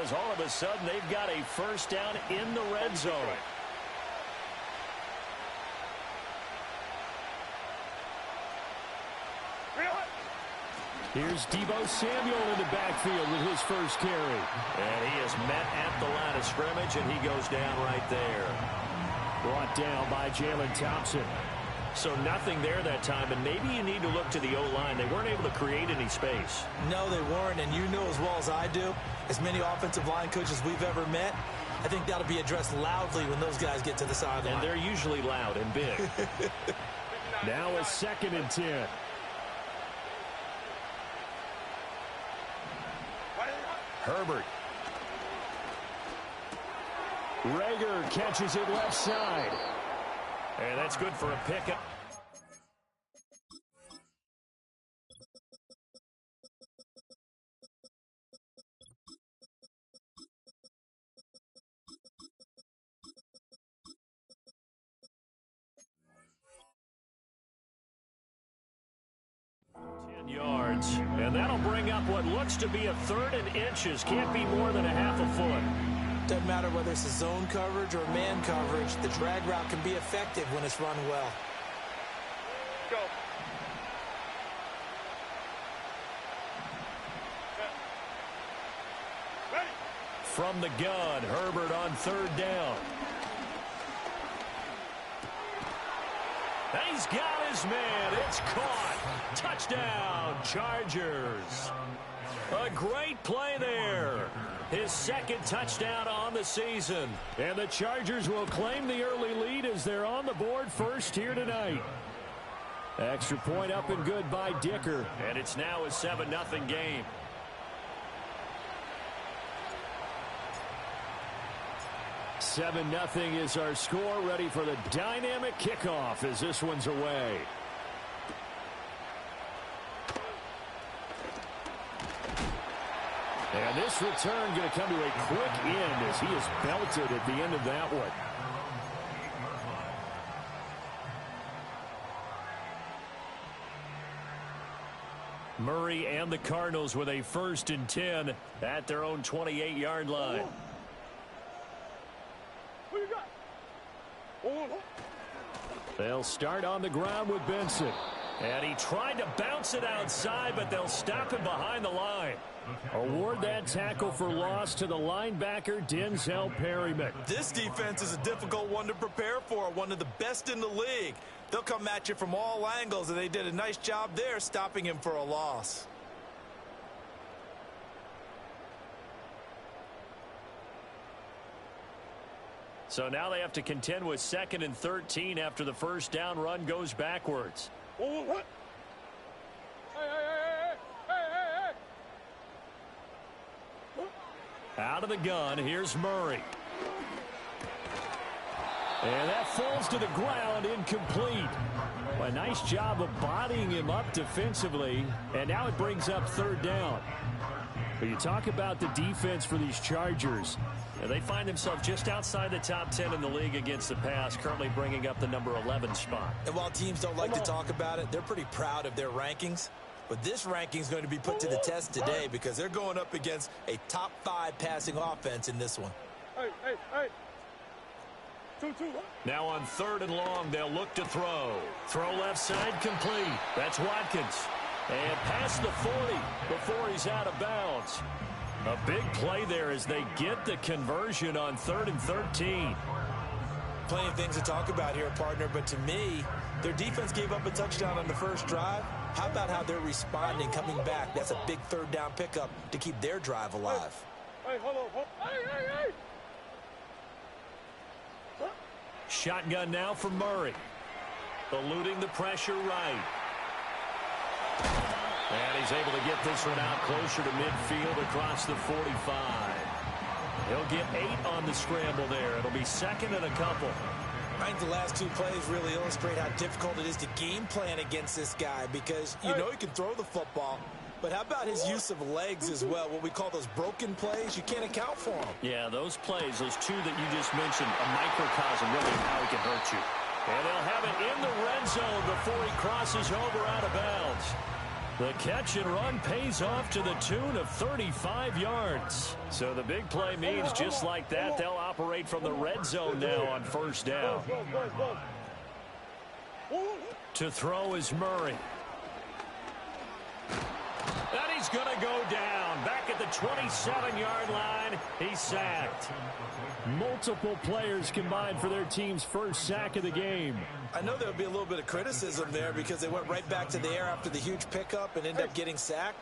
because all of a sudden they've got a first down in the red zone. Here's Deebo Samuel in the backfield with his first carry. And he is met at the line of scrimmage, and he goes down right there. Brought down by Jalen Thompson. So nothing there that time, and maybe you need to look to the O-line. They weren't able to create any space. No, they weren't, and you know as well as I do, as many offensive line coaches we've ever met, I think that'll be addressed loudly when those guys get to the sideline. And they're usually loud and big. Now a 2nd and 10. Herbert. Rager catches it left side. And that's good for a pickup. Yards, and that'll bring up what looks to be a 3rd and inches. Can't be more than a half a foot. Doesn't matter whether it's a zone coverage or man coverage, the drag route can be effective when it's run well. Go. Ready. From the gun, Herbert on 3rd down. He's got his man. It's caught. Touchdown, Chargers. A great play there. His 2nd touchdown on the season. And the Chargers will claim the early lead as they're on the board first here tonight. Extra point up and good by Dicker. And it's now a 7-0 game. Seven nothing is our score. Ready for the dynamic kickoff as this one's away. And this return going to come to a quick end as he is belted at the end of that one. Murray and the Cardinals with a 1st and 10 at their own 28-yard line. They'll start on the ground with Benson. And he tried to bounce it outside, but they'll stop him behind the line. Award that tackle for loss to the linebacker, Denzel Perryman. This defense is a difficult one to prepare for, one of the best in the league. They'll come at you from all angles, and they did a nice job there stopping him for a loss. So now they have to contend with 2nd and 13 after the first down run goes backwards. Out of the gun, here's Murray. And that falls to the ground, incomplete. A nice job of bodying him up defensively, and now it brings up 3rd down. But you talk about the defense for these Chargers. And they find themselves just outside the top 10 in the league against the pass, currently bringing up the number 11 spot. And while teams don't like to talk about it, they're pretty proud of their rankings. But this ranking is going to be put to the test today because they're going up against a top 5 passing offense in this one. Hey. 2-2. Now on 3rd and long, they'll look to throw. Throw left side complete. That's Watkins. And past the 40 before he's out of bounds. A big play there as they get the conversion on 3rd and 13. Plenty of things to talk about here, partner, but to me, their defense gave up a touchdown on the first drive. How about how they're responding, coming back? That's a big 3rd down pickup to keep their drive alive. Hey, hold on. Hey. Shotgun now for Murray. Eluding the pressure right. And he's able to get this one out closer to midfield across the 45. He'll get 8 on the scramble there. It'll be 2nd and a couple. I think the last 2 plays really illustrate how difficult it is to game plan against this guy because you know he can throw the football, but how about his use of legs as well? What we call those broken plays, you can't account for them. Yeah, those plays, those 2 that you just mentioned, a microcosm really of how he can hurt you. And they'll have it in the red zone before he crosses over out of bounds. The catch and run pays off to the tune of 35 yards. So the big play means just like that, they'll operate from the red zone now on first down. To throw is Murray. And he's going to go down. Back at the 27-yard line, he's sacked. Multiple players combined for their team's first sack of the game. I know there'll be a little bit of criticism there because they went right back to the air after the huge pickup and ended up getting sacked.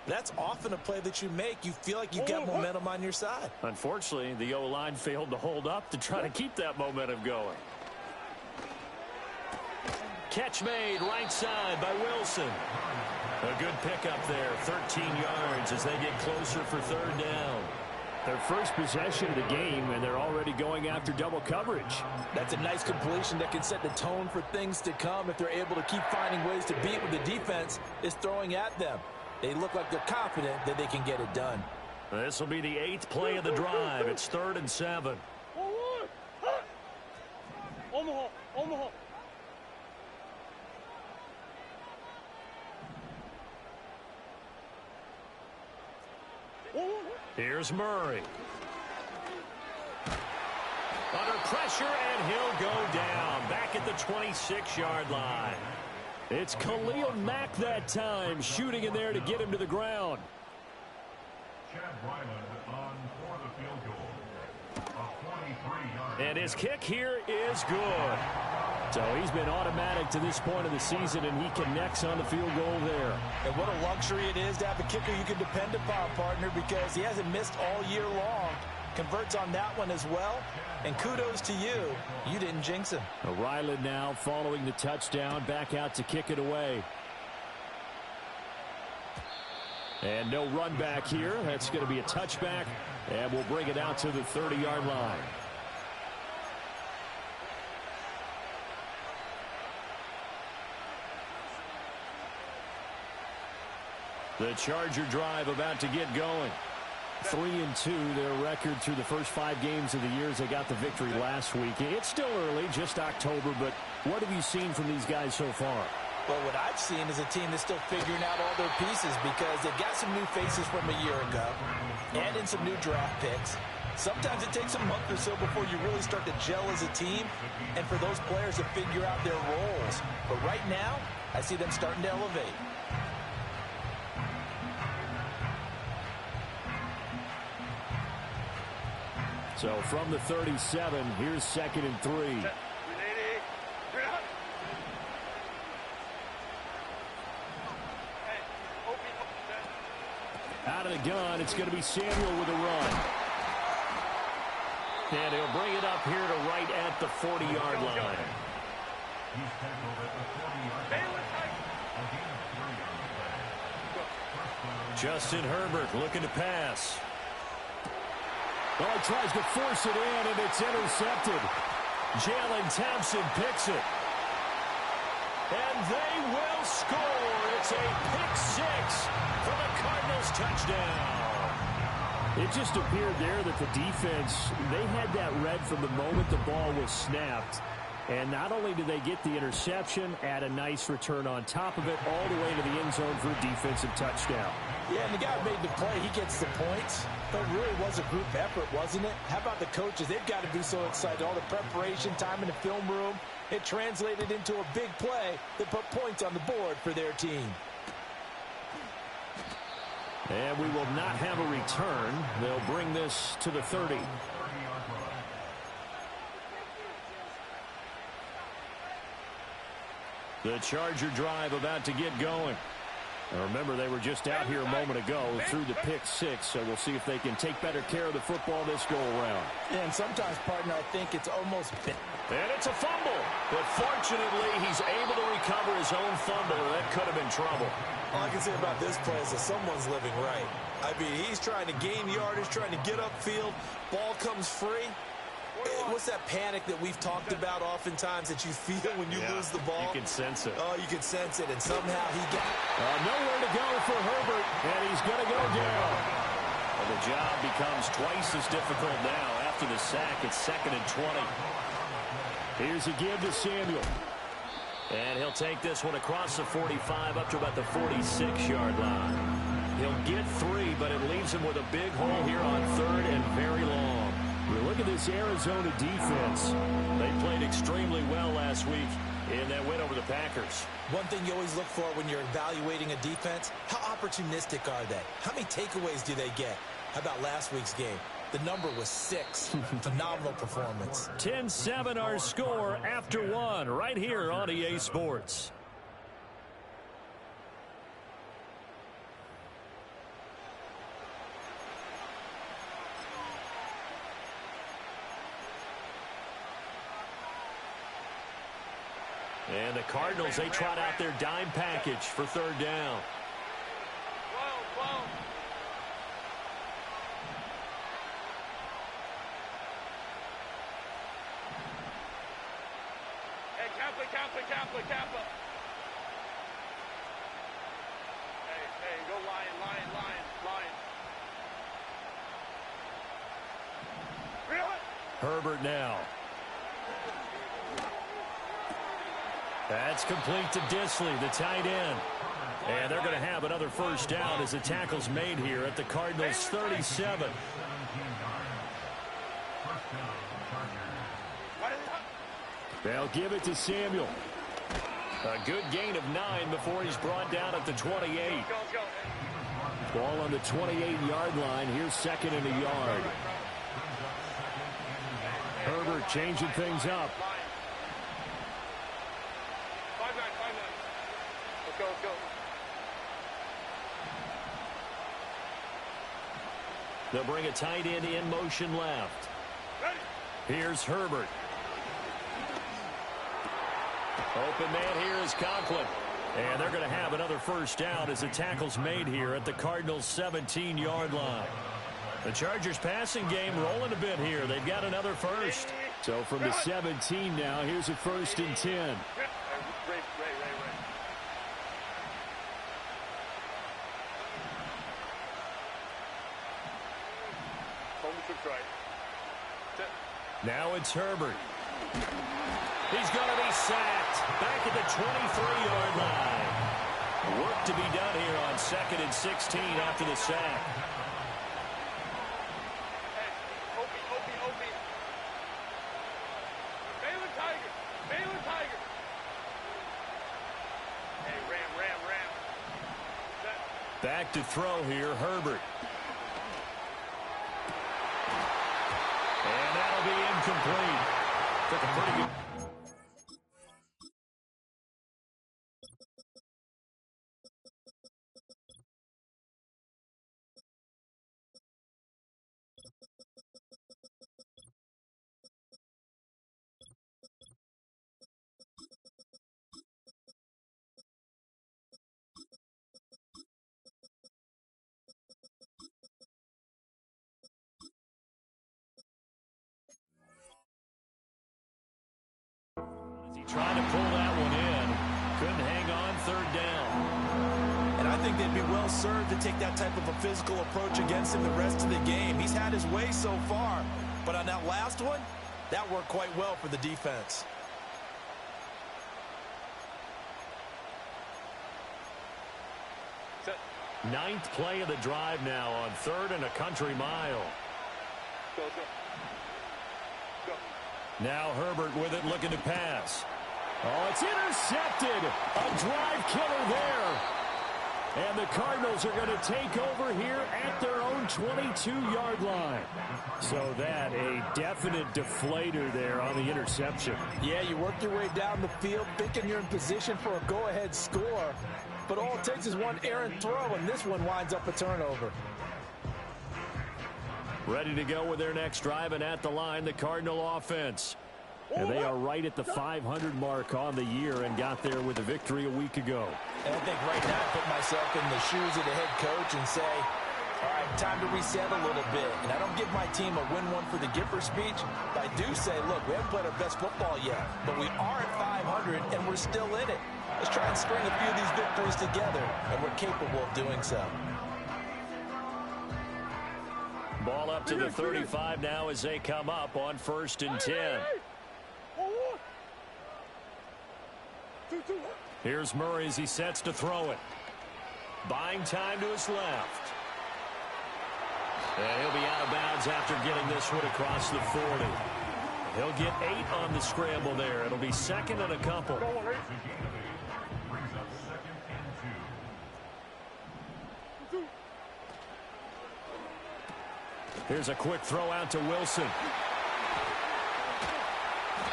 That's often a play that you make. You feel like you've got momentum on your side. Unfortunately, the O-line failed to hold up to try to keep that momentum going. Catch made right side by Wilson. A good pickup there, 13 yards as they get closer for third down. Their first possession of the game, and they're already going after double coverage. That's a nice completion that can set the tone for things to come if they're able to keep finding ways to beat what the defense is throwing at them. They look like they're confident that they can get it done. This will be the 8th play of the drive. It's 3rd and 7. Omaha, Omaha. Here's Murray. Under pressure, and he'll go down. Back at the 26-yard line. It's Khalil Mack that time, shooting in there to get him to the ground. And his kick here is good. So he's been automatic to this point of the season, and he connects on the field goal there. And what a luxury it is to have a kicker you can depend upon, partner, because he hasn't missed all year long. Converts on that one as well. And kudos to you. You didn't jinx him. Ryland now following the touchdown, back out to kick it away. And no run back here. That's going to be a touchback, and we'll bring it out to the 30-yard line. The Charger drive about to get going. 3-2, their record through the first 5 games of the year as they got the victory last week. It's still early, just October, but what have you seen from these guys so far? Well, what I've seen is a team that's still figuring out all their pieces because they've got some new faces from a year ago and in some new draft picks. Sometimes it takes a month or so before you really start to gel as a team and for those players to figure out their roles. But right now, I see them starting to elevate. So from the 37, here's 2nd and 3. Out of the gun, it's going to be Samuel with a run. And he'll bring it up here to right at the 40-yard line. Justin Herbert looking to pass. Well, he tries to force it in, and it's intercepted. Jalen Thompson picks it. And they will score. It's a pick 6 for the Cardinals touchdown. It just appeared there that the defense, they had that read from the moment the ball was snapped. And not only did they get the interception, add a nice return on top of it, all the way to the end zone for a defensive touchdown. Yeah, and the guy who made the play, he gets the points. But it really was a group effort, wasn't it? How about the coaches? They've got to be so excited. All the preparation time in the film room, it translated into a big play that put points on the board for their team. And we will not have a return. They'll bring this to the 30. The Charger drive about to get going. And remember, they were just out here a moment ago through the pick 6, so we'll see if they can take better care of the football this go-around. Yeah, and sometimes, partner, I think it's almost been. And it's a fumble. But fortunately, he's able to recover his own fumble, and that could have been trouble. All I can say about this play is that someone's living right. I mean, he's trying to gain yardage, trying to get upfield. Ball comes free. What's that panic that we've talked about oftentimes that you feel when you lose the ball? You can sense it. Oh, you can sense it, and somehow he got nowhere to go for Herbert, and he's going to go down. Well, the job becomes twice as difficult now. After the sack, it's 2nd and 20. Here's a give to Samuel. And he'll take this one across the 45 up to about the 46-yard line. He'll get 3, but it leaves him with a big hole here on 3rd and very long. You look at this Arizona defense. They played extremely well last week in that win over the Packers. One thing you always look for when you're evaluating a defense, how opportunistic are they? How many takeaways do they get? How about last week's game? The number was 6. Phenomenal performance. 10-7 our score after 1 right here on EA Sports. And the Cardinals, they trot out their dime package for 3rd down. Kappa. Hey, go Lion. Really? Herbert now. That's complete to Disley, the tight end. And they're going to have another 1st down as the tackle's made here at the Cardinals' 37. They'll give it to Samuel. A good gain of 9 before he's brought down at the 28. Ball on the 28-yard line. Here's 2nd and a yard. Herbert changing things up. 5-9. Let's go. They'll bring a tight end in motion left. Here's Herbert. Open man here is Conklin. And they're going to have another 1st down as the tackle's made here at the Cardinals' 17-yard line. The Chargers passing game rolling a bit here. They've got another 1st. So from the 17 now, here's a 1st and 10. Now it's Herbert. He's going to be sacked back at the 23-yard line. Work to be done here on 2nd and 16 after the sack. Balin Tiger. Hey, Ram. Back to throw here, Herbert. And that'll be incomplete. Took a pretty good... Trying to pull that one in. Couldn't hang on 3rd down. And I think they'd be well served to take that type of a physical approach against him the rest of the game. He's had his way so far. But on that last one, that worked quite well for the defense. Ninth play of the drive now on 3rd and a country mile. Go. Now Herbert with it, looking to pass. Oh, it's intercepted. A drive killer there. And the Cardinals are going to take over here at their own 22-yard line. So that a definite deflator there on the interception. Yeah, you work your way down the field thinking you're in position for a go-ahead score. But all it takes is one errant throw, and this one winds up a turnover. Ready to go with their next drive, and at the line, the Cardinal offense. And they are right at the 500 mark on the year and got there with a victory a week ago. And I think right now I put myself in the shoes of the head coach and say, all right, time to reset a little bit. And I don't give my team a win one for the Gipper speech, but I do say, look, we haven't played our best football yet, but we are at 500 and we're still in it. Let's try and string a few of these victories together, and we're capable of doing so. Ball up to the 35 now as they come up on 1st and 10. Here's Murray as he sets to throw it. Buying time to his left. And he'll be out of bounds after getting this one across the 40. He'll get 8 on the scramble there. It'll be second and a couple. Here's a quick throw out to Wilson.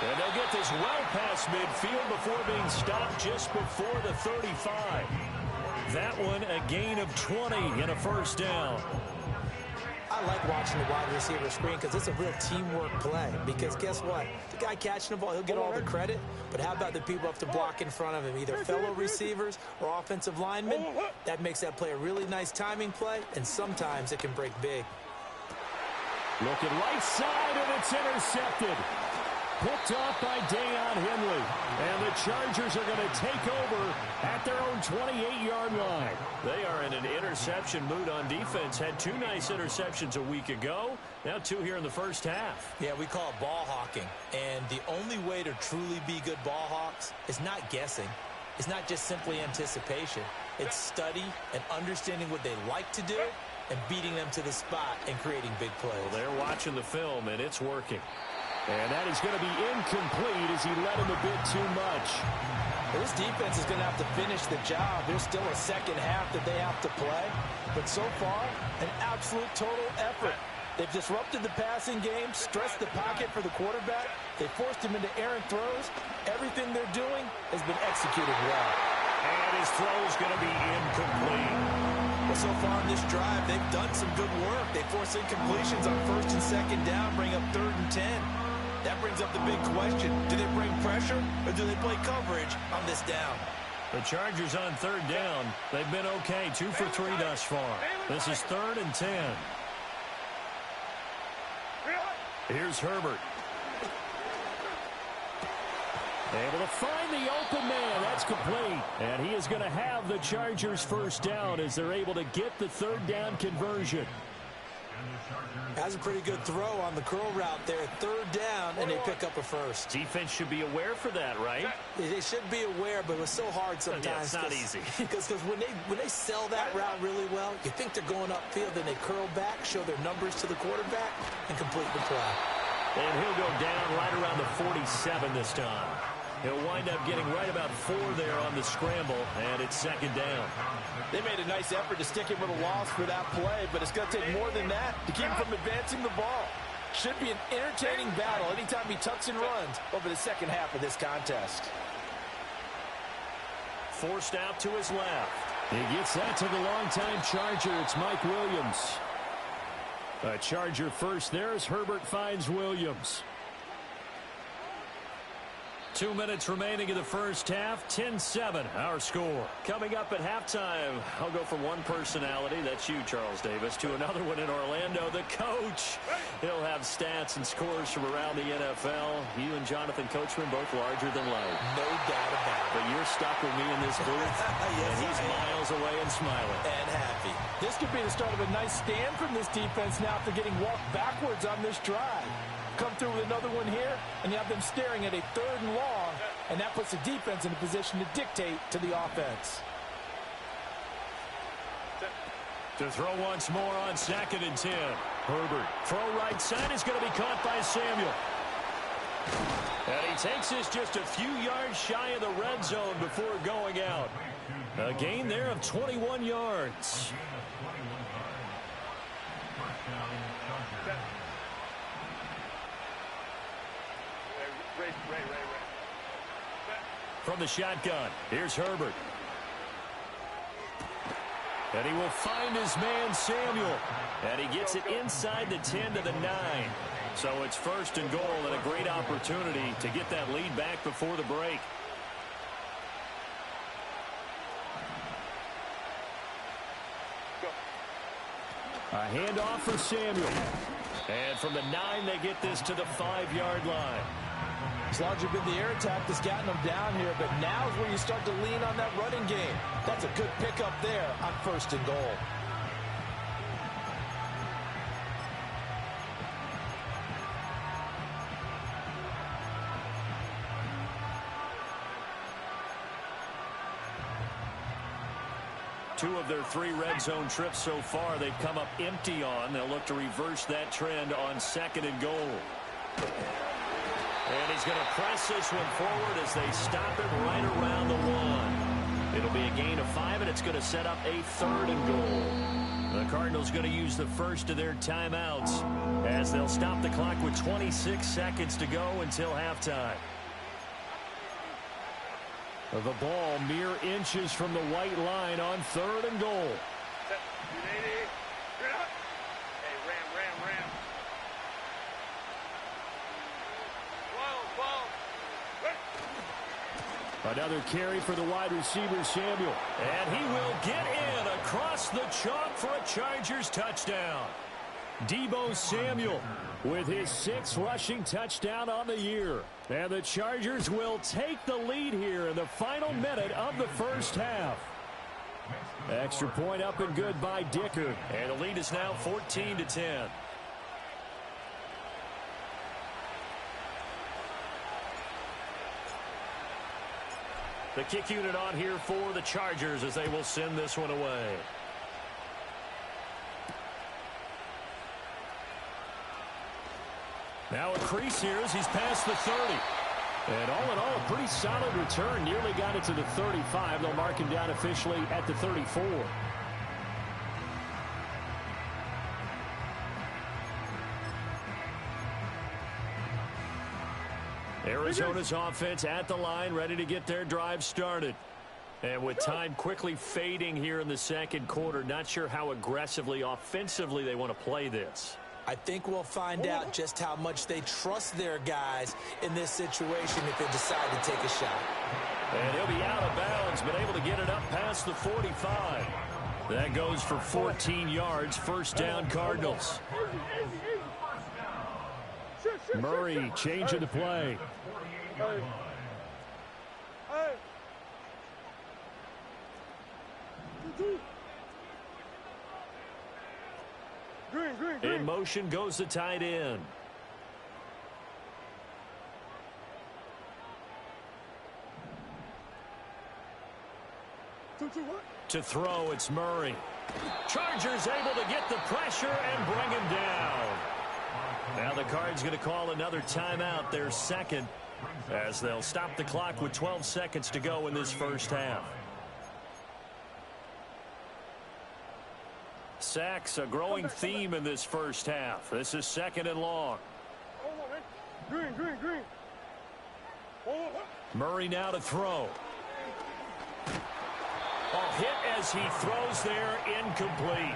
And they'll get this well past midfield before being stopped just before the 35. That one a gain of 20 and a first down. I like watching the wide receiver screen because it's a real teamwork play. Because guess what? The guy catching the ball, he'll get all the credit. But how about the people up to block in front of him, either fellow receivers or offensive linemen? That makes that play a really nice timing play, and sometimes it can break big. Looking right side, and it's intercepted. Picked off by Deion Henley. And the Chargers are going to take over at their own 28-yard line. They are in an interception mood on defense. Had 2 nice interceptions a week ago. Now 2 here in the first half. Yeah, we call it ball hawking. And the only way to truly be good ball hawks is not guessing. It's not just simply anticipation. It's study and understanding what they like to do and beating them to the spot and creating big plays. Well, they're watching the film, and it's working. And that is going to be incomplete as he let him a bit too much. Well, this defense is going to have to finish the job. There's still a second half that they have to play. But so far, an absolute total effort. They've disrupted the passing game, stressed the pocket for the quarterback. They forced him into errant throws. Everything they're doing has been executed well. And his throw is going to be incomplete. Well, so far in this drive, they've done some good work. They force incompletions on first and second down, bring up 3rd and 10. That brings up the big question. Do they bring pressure or do they play coverage on this down? The Chargers on 3rd down. They've been okay. 2 for 3 thus far. This is 3rd and 10. Here's Herbert. Able to find the open man. That's complete. And he is going to have the Chargers first down as they're able to get the 3rd down conversion. Has a pretty good throw on the curl route there. 3rd down, and they pick up a first. Defense should be aware for that, right? They should be aware, but it's so hard sometimes. Yeah, it's not easy. Because when they sell that route really well, you think they're going upfield, then they curl back, show their numbers to the quarterback, and complete the play. And he'll go down right around the 47 this time. He'll wind up getting right about 4 there on the scramble, and it's 2nd down. They made a nice effort to stick him with a loss for that play, but it's going to take more than that to keep him from advancing the ball. Should be an entertaining battle anytime he tucks and runs over the second half of this contest. Forced out to his left. He gets that to the longtime Charger. It's Mike Williams. A Charger first there as Herbert finds Williams. 2 minutes remaining in the first half. 10-7 our score. Coming up at halftime, I'll go from one personality, that's you, Charles Davis, to another one in Orlando, the coach. He'll have stats and scores from around the NFL. You and Jonathan Coachman both larger than life. No doubt about it. But you're stuck with me in this booth, yes, and he's miles away and smiling. And happy. This could be the start of a nice stand from this defense now after getting walked backwards on this drive. Come through with another one here, and you have them staring at a 3rd and long, and that puts the defense in a position to dictate to the offense. To throw once more on 2nd and 10. Herbert. Throw right side is going to be caught by Samuel. And he takes this just a few yards shy of the red zone before going out. A gain there of 21 yards. From the shotgun, here's Herbert. And he will find his man, Samuel. And he gets it inside the 10 to the 9. So it's 1st and goal and a great opportunity to get that lead back before the break. A handoff for Samuel. And from the 9, they get this to the 5-yard line. It's largely been the air attack that's gotten them down here, but now is where you start to lean on that running game. That's a good pickup there on 1st and goal. 2 of their 3 red zone trips so far they've come up empty on. They'll look to reverse that trend on 2nd and goal. And he's going to press this one forward as they stop it right around the 1. It'll be a gain of 5, and it's going to set up a 3rd and goal. The Cardinals going to use the first of their timeouts as they'll stop the clock with 26 seconds to go until halftime. The ball mere inches from the white line on 3rd and goal. Another carry for the wide receiver, Samuel. And he will get in across the chalk for a Chargers touchdown. Deebo Samuel with his 6th rushing touchdown on the year. And the Chargers will take the lead here in the final minute of the first half. Extra point up and good by Dicker. And the lead is now 14-10. The kick unit on here for the Chargers as they will send this one away. Now a crease here as he's past the 30. And all in all, a pretty solid return. Nearly got it to the 35. They'll mark him down officially at the 34. Arizona's offense at the line, ready to get their drive started. And with time quickly fading here in the 2nd quarter, not sure how aggressively, offensively they want to play this. I think we'll find out just how much they trust their guys in this situation if they decide to take a shot. And he'll be out of bounds, but able to get it up past the 45. That goes for 14 yards, 1st down Cardinals. Murray changing the play. In motion goes the tight end. To throw, it's Murray. Chargers able to get the pressure and bring him down. Now the Cards going to call another timeout, their 2nd, as they'll stop the clock with 12 seconds to go in this first half. Sacks, a growing theme in this first half. This is 2nd and long. Green. Murray now to throw. A hit as he throws there, incomplete.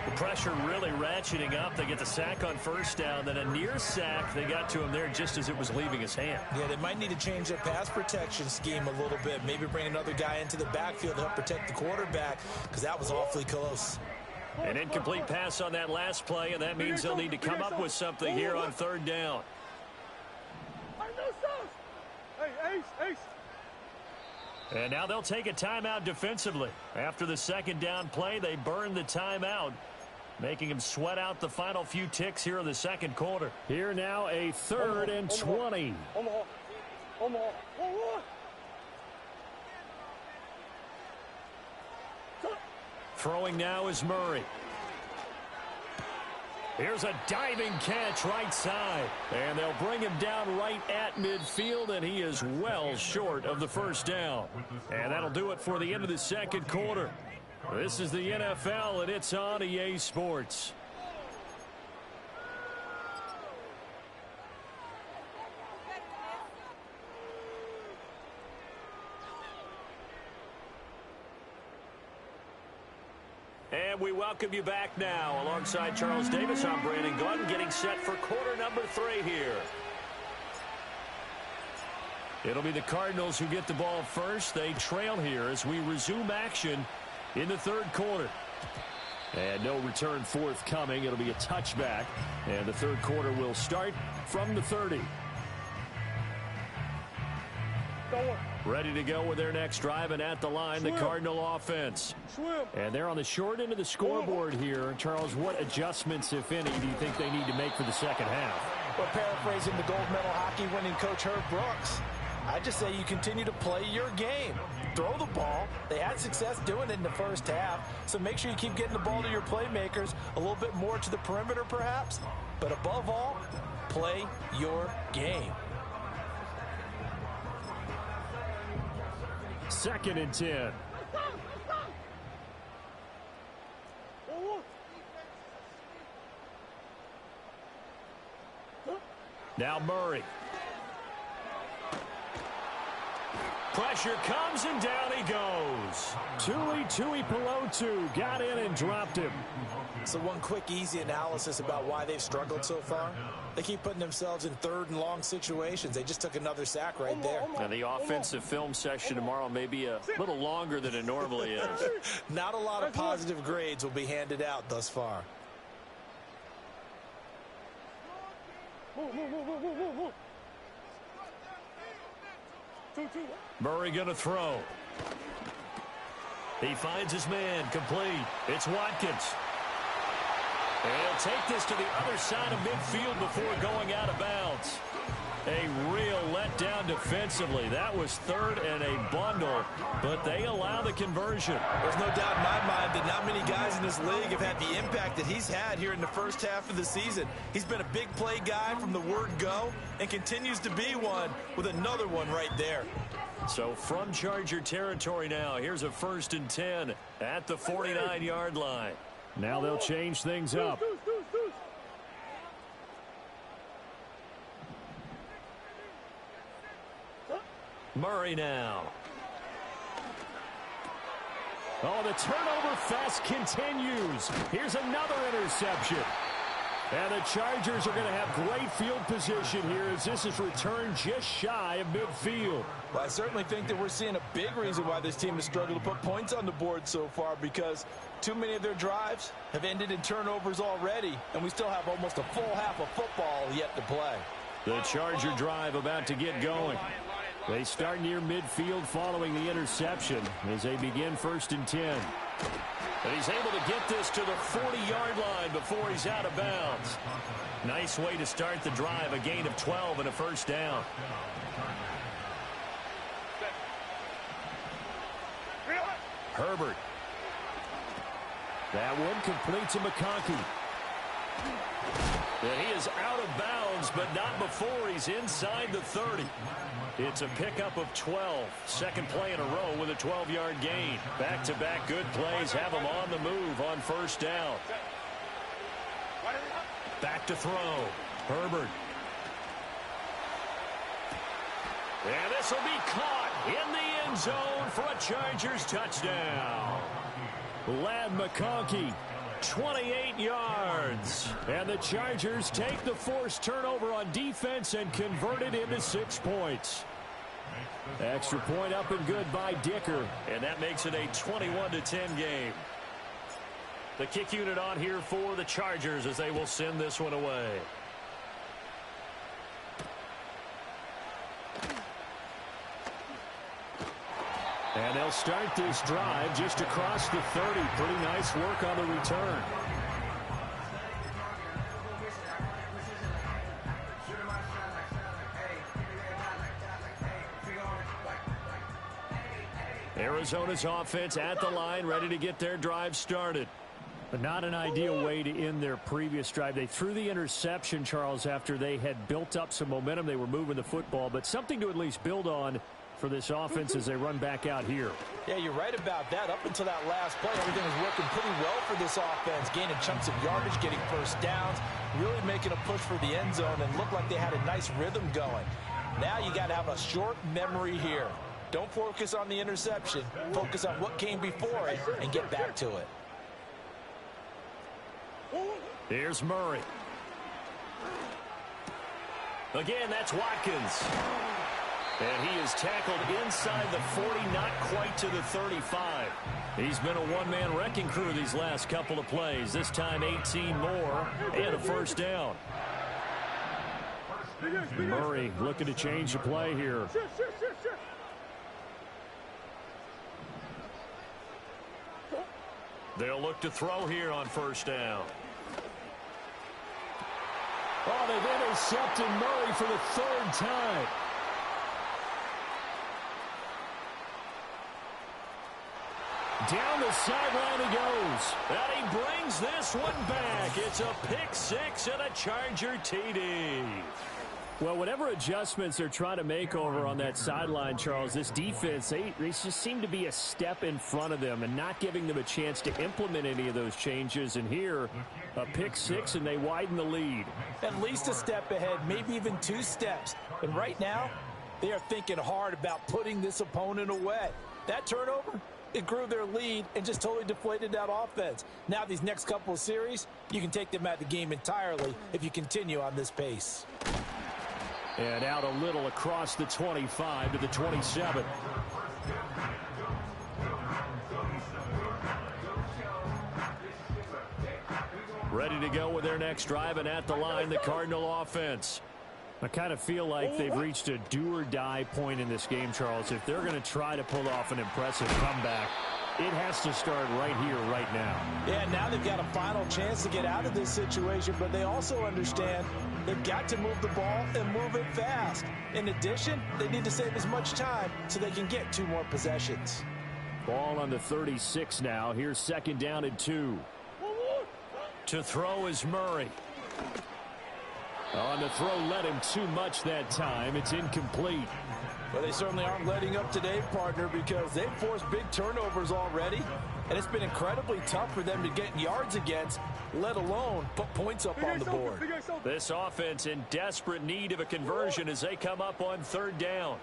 The pressure really ratcheting up. They get the sack on 1st down, then a near sack. They got to him there just as it was leaving his hand. Yeah, they might need to change their pass protection scheme a little bit. Maybe bring another guy into the backfield to help protect the quarterback, because that was awfully close. An incomplete pass on that last play, and that means they'll need to come up with something here on 3rd down. Ace. And now they'll take a timeout defensively. After the 2nd down play, they burn the timeout, making them sweat out the final few ticks here in the 2nd quarter. Here now a 3rd and 20. Omaha. Throwing now is Murray. Here's a diving catch right side. And they'll bring him down right at midfield, and he is well short of the 1st down. And that'll do it for the end of the 2nd quarter. This is the NFL, and it's on EA Sports. And we welcome you back now. Alongside Charles Davis, I'm Brandon Gordon, getting set for quarter number 3 here. It'll be the Cardinals who get the ball first. They trail here as we resume action in the 3rd quarter. And no return forthcoming. It'll be a touchback. And the 3rd quarter will start from the 30. Ready to go with their next drive, and at the line, the Cardinal offense. And they're on the short end of the scoreboard here. Charles, what adjustments, if any, do you think they need to make for the 2nd half? Well, paraphrasing the gold medal hockey winning coach Herb Brooks, I just say you continue to play your game. Throw the ball. They had success doing it in the first half, so make sure you keep getting the ball to your playmakers, a little bit more to the perimeter perhaps, but above all, play your game. 2nd and 10. Now Murray. Pressure comes, and down he goes. Tuipulotu got in and dropped him. So one quick, easy analysis about why they've struggled so far. They keep putting themselves in 3rd and long situations. They just took another sack right there. And the offensive film session tomorrow may be a little longer than it normally is. Not a lot of positive grades will be handed out thus far. Murray going to throw. He finds his man, complete. It's Watkins. And he'll take this to the other side of midfield before going out of bounds. A real letdown defensively. That was 3rd and a bundle, but they allow the conversion. There's no doubt in my mind that not many guys in this league have had the impact that he's had here in the first half of the season. He's been a big play guy from the word go and continues to be one with another one right there. So from Charger territory now, here's a 1st and 10 at the 49-yard line. Now they'll change things up. Murray now. Oh, the turnover fest continues. Here's another interception. And the Chargers are going to have great field position here as this is returned just shy of midfield. Well, I certainly think that we're seeing a big reason why this team has struggled to put points on the board so far, because too many of their drives have ended in turnovers already, and we still have almost a full half of football yet to play. The Charger drive about to get going. They start near midfield following the interception as they begin 1st and 10. And he's able to get this to the 40-yard line before he's out of bounds. Nice way to start the drive, a gain of 12 and a 1st down. Herbert. That one complete to McConkey. And he is out of bounds, but not before he's inside the 30. It's a pickup of 12. 2nd play in a row with a 12-yard gain. Back-to-back good plays have him on the move on 1st down. Back to throw. Herbert. And this will be caught in the end zone for a Chargers touchdown. Lad McConkey, 28 yards. And the Chargers take the forced turnover on defense and convert it into 6 points. Extra point up and good by Dicker. And that makes it a 21-10 game. The kick unit on here for the Chargers as they will send this one away. And they'll start this drive just across the 30. Pretty nice work on the return. Arizona's offense at the line, ready to get their drive started. But not an ideal way to end their previous drive. They threw the interception, Charles, after they had built up some momentum. They were moving the football, but something to at least build on for this offense as they run back out here. Yeah, you're right about that. Up until that last play, everything was working pretty well for this offense, gaining chunks of yardage, getting 1st downs, really making a push for the end zone, and looked like they had a nice rhythm going. Now you got to have a short memory here. Don't focus on the interception. Focus on what came before it and get back to it. Here's Murray. Again, that's Watkins. And he is tackled inside the 40, not quite to the 35. He's been a one-man wrecking crew these last couple of plays. This time 18 more and a 1st down. Murray looking to change the play here. They'll look to throw here on 1st down. Oh, they've intercepted Murray for the 3rd time. Down the sideline he goes. And he brings this one back. It's a pick six and a Charger TD. Well, whatever adjustments they're trying to make over on that sideline, Charles, this defense, they just seem to be a step in front of them and not giving them a chance to implement any of those changes. And here, a pick six, and they widen the lead. At least a step ahead, maybe even 2 steps. And right now, they are thinking hard about putting this opponent away. That turnover, it grew their lead and just totally deflated that offense. Now these next couple of series, you can take them out of the game entirely if you continue on this pace. And out a little across the 25 to the 27. Ready to go with their next drive, and at the line, the Cardinal offense. I kind of feel like they've reached a do-or-die point in this game, Charles. If they're going to try to pull off an impressive comeback, it has to start right here, right now. Yeah, now they've got a final chance to get out of this situation, but they also understand they've got to move the ball and move it fast. In addition, they need to save as much time so they can get 2 more possessions. Ball on the 36 now. Here's 2nd down and 2. To throw is Murray. On the throw, led him too much that time. It's incomplete. Well, they certainly aren't letting up today, partner, because they've forced big turnovers already, and it's been incredibly tough for them to get yards against, let alone put points up on the board. This offense in desperate need of a conversion as they come up on 3rd down.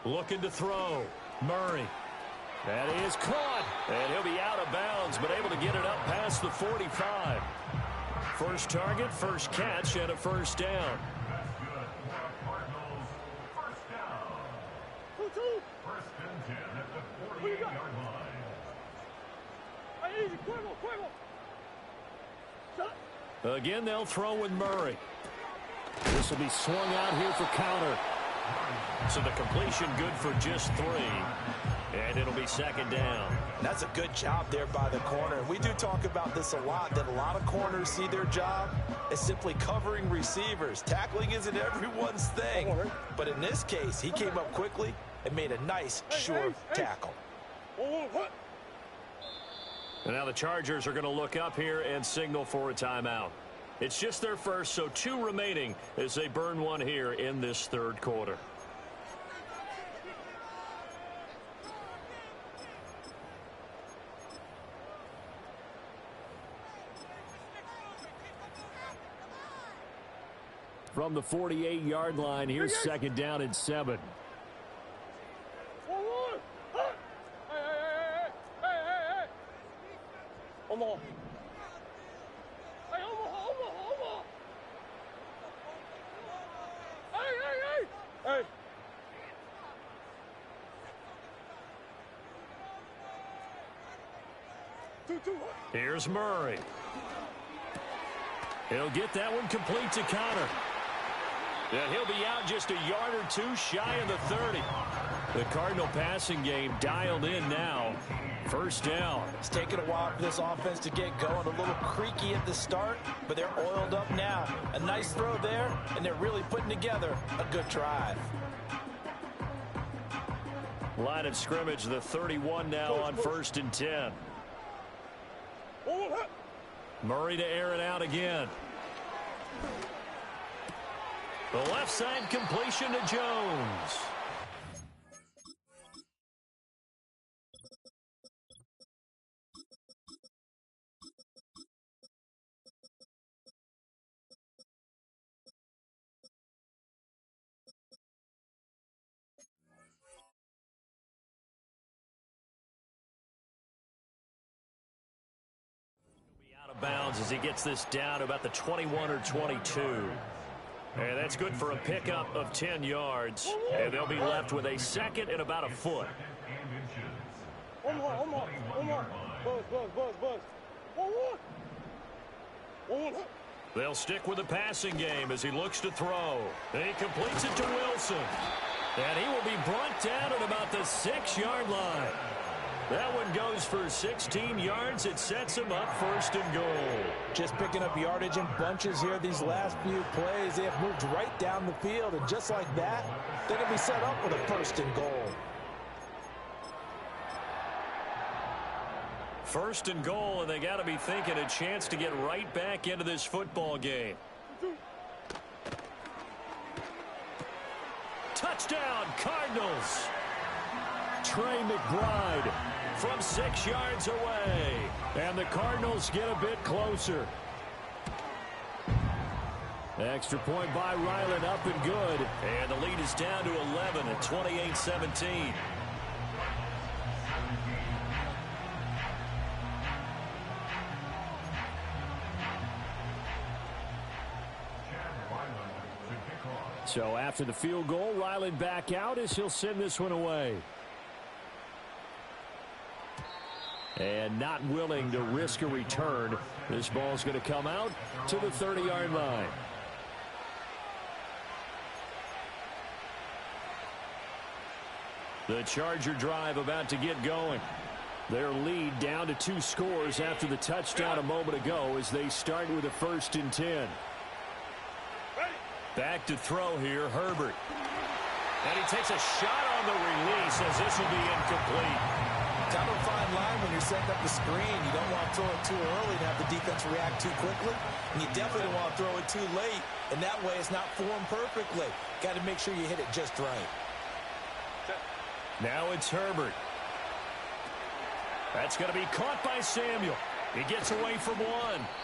Looking to throw. Murray. That is caught. And he'll be out of bounds, but able to get it up past the 45. First target, first catch, and a 1st down. Again, they'll throw with Murray. This will be swung out here for counter. So the completion good for just 3. And it'll be 2nd down. That's a good job there by the corner. We do talk about this a lot, that a lot of corners see their job as simply covering receivers. Tackling isn't everyone's thing. But in this case, he came up quickly and made a nice, sure tackle. And now the Chargers are going to look up here and signal for a timeout. It's just their first, so 2 remaining as they burn one here in this 3rd quarter. From the 48-yard line, here's 2nd down and 7. Here's Murray. He'll get that one complete to counter. And he'll be out just a yard or 2 shy of the 30. The Cardinal passing game dialed in now. 1st down. It's taken a while for this offense to get going. A little creaky at the start, but they're oiled up now. A nice throw there, and they're really putting together a good drive. Line of scrimmage, the 31 now on 1st and 10. Murray to air it out again. The left side completion to Jones. Bounds as he gets this down to about the 21 or 22. And that's good for a pickup of 10 yards. And they'll be left with a 2nd and about a foot. They'll stick with the passing game as he looks to throw. And he completes it to Wilson. And he will be brought down at about the 6-yard line. That one goes for 16 yards. It sets him up 1st and goal. Just picking up yardage in bunches here these last few plays. They have moved right down the field, and just like that, they're going to be set up with a 1st and goal. 1st and goal, and they got to be thinking a chance to get right back into this football game. Touchdown, Cardinals. Trey McBride from 6 yards away. And the Cardinals get a bit closer. Extra point by Ryland, up and good. And the lead is down to 11 at 28-17. So after the field goal, Ryland back out as he'll send this one away. And not willing to risk a return. This ball's going to come out to the 30-yard line. The Charger drive about to get going. Their lead down to 2 scores after the touchdown a moment ago as they start with a 1st and 10. Back to throw here, Herbert. And he takes a shot on the release as this will be incomplete. Kind of a fine line when you're setting up the screen. You don't want to throw it too early and have the defense react too quickly. And you definitely don't want to throw it too late. And that way it's not formed perfectly. Got to make sure you hit it just right. Now it's Herbert. That's going to be caught by Samuel. He gets away from 1.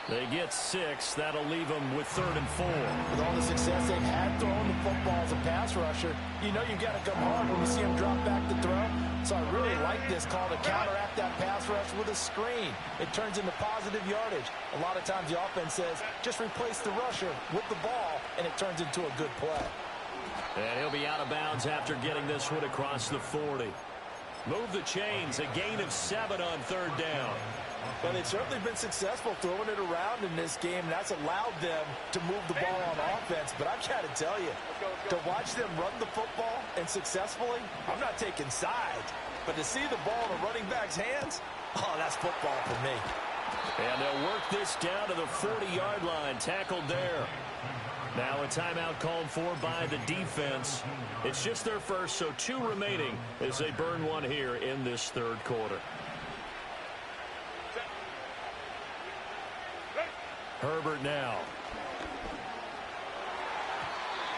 They get 6. That'll leave them with 3rd and 4. With all the success they've had throwing the football as a pass rusher, you know you've got to come hard when you see him drop back to throw. So I really like this call to counteract that pass rush with a screen. It turns into positive yardage. A lot of times the offense says, just replace the rusher with the ball, and it turns into a good play. And he'll be out of bounds after getting this one across the 40. Move the chains. A gain of 7 on 3rd down. Well, they've certainly been successful throwing it around in this game, and that's allowed them to move the ball on offense. But I've got to tell you, to watch them run the football and successfully, I'm not taking sides. But to see the ball in a running back's hands, oh, that's football for me. And they'll work this down to the 40-yard line, tackled there. Now a timeout called for by the defense. It's just their first, so 2 remaining as they burn one here in this 3rd quarter. Herbert now.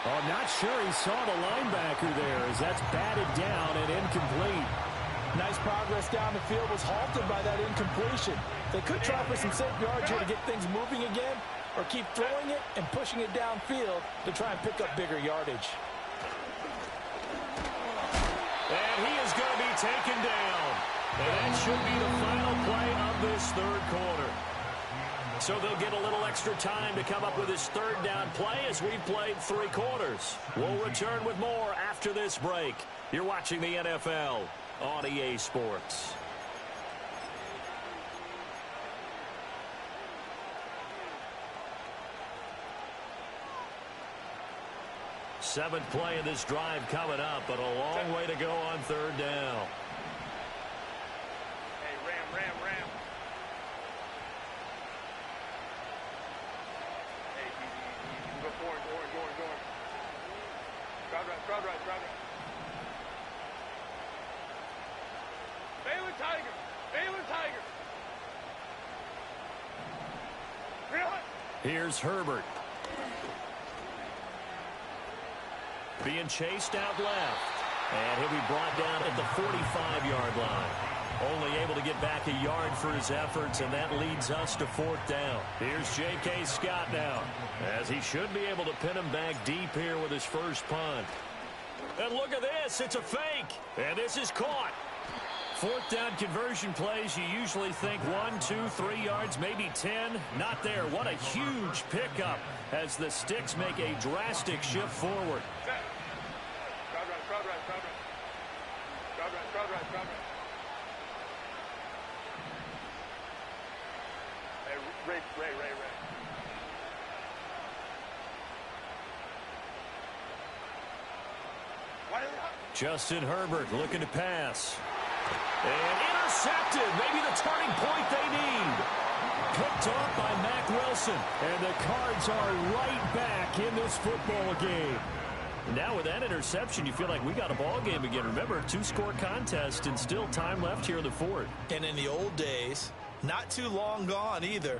Oh, I'm not sure he saw the linebacker there as that's batted down and incomplete. Nice progress down the field was halted by that incompletion. They could try for some safe yards here to get things moving again, or keep throwing it and pushing it downfield to try and pick up bigger yardage. And he is going to be taken down. And that should be the final play of this 3rd quarter. So they'll get a little extra time to come up with this 3rd down play as we've played 3 quarters. We'll return with more after this break. You're watching the NFL on EA Sports. Seventh play of this drive coming up, but a long way to go on 3rd down. Hey, Ram. Hey, easy. Go orange. Crowd right. Balin Tiger. Really? Here's Herbert. Being chased out left. And he'll be brought down at the 45-yard line. Only able to get back a yard for his efforts, and that leads us to 4th down. Here's J.K. Scott now, as he should be able to pin him back deep here with his first punt. And look at this. It's a fake. And this is caught. 4th down conversion plays, you usually think 1, 2, 3 yards, maybe 10. Not there. What a huge pickup as the Sticks make a drastic shift forward. Crowd right. Hey, Ray. Justin Herbert looking to pass. And intercepted. Maybe the turning point they need. Picked off by Mack Wilson. And the Cards are right back in this football game. Now with that interception, you feel like we got a ball game again. Remember, a two-score contest and still time left here in the fourth. And in the old days, not too long gone either.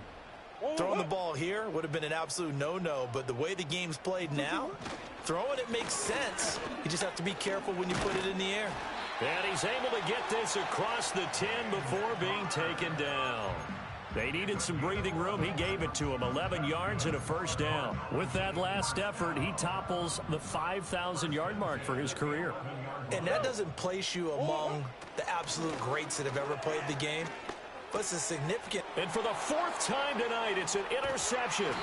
Throwing the ball here would have been an absolute no-no, but the way the game's played now, throwing it makes sense. You just have to be careful when you put it in the air. And he's able to get this across the 10 before being taken down. They needed some breathing room. He gave it to him. 11 yards and a first down. With that last effort, he topples the 5,000-yard mark for his career. And that doesn't place you among the absolute greats that have ever played the game, but it's a significant. And for the fourth time tonight, it's an interception.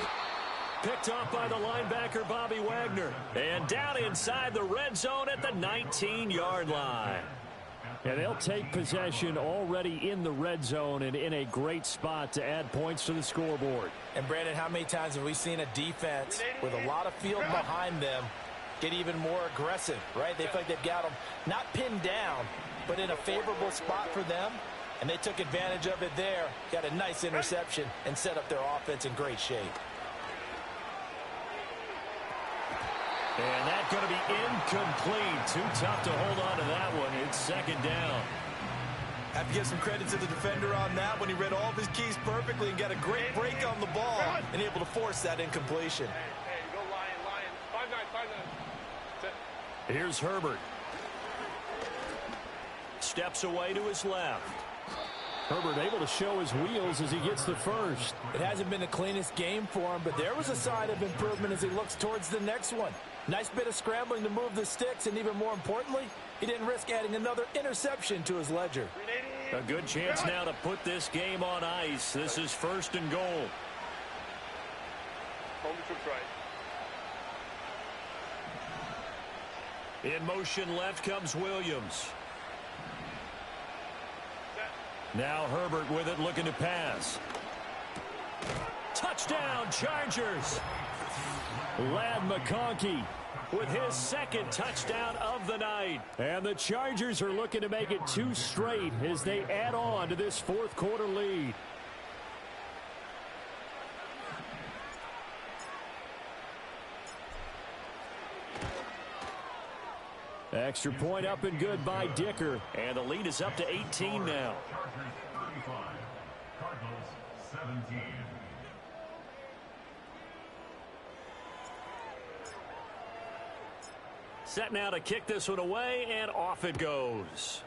Picked off by the linebacker, Bobby Wagner. And down inside the red zone at the 19-yard line. And they'll take possession already in the red zone and in a great spot to add points to the scoreboard. And, Brandon, how many times have we seen a defense with a lot of field behind them get even more aggressive, right? They feel like they've got them not pinned down, but in a favorable spot for them. And they took advantage of it there, got a nice interception, and set up their offense in great shape. And that's going to be incomplete. Too tough to hold on to that one. It's second down. Have to give some credit to the defender on that when he read all of his keys perfectly and got a great break on the ball and able to force that incompletion. Hey, go Lion. 5-9. Here's Herbert. Steps away to his left. Herbert able to show his wheels as he gets the first. It hasn't been the cleanest game for him, but there was a sign of improvement as he looks towards the next one. Nice bit of scrambling to move the sticks, and even more importantly, he didn't risk adding another interception to his ledger. A good chance now to put this game on ice. This is first and goal. Home troops right. In motion left comes Williams. Now Herbert with it, looking to pass. Touchdown, Chargers. Ladd McConkey with his second touchdown of the night. And the Chargers are looking to make it 2 straight as they add on to this fourth quarter lead. Extra point up and good by Dicker. And the lead is up to 18 now. Cardinals 17. Set now to kick this one away, and off it goes.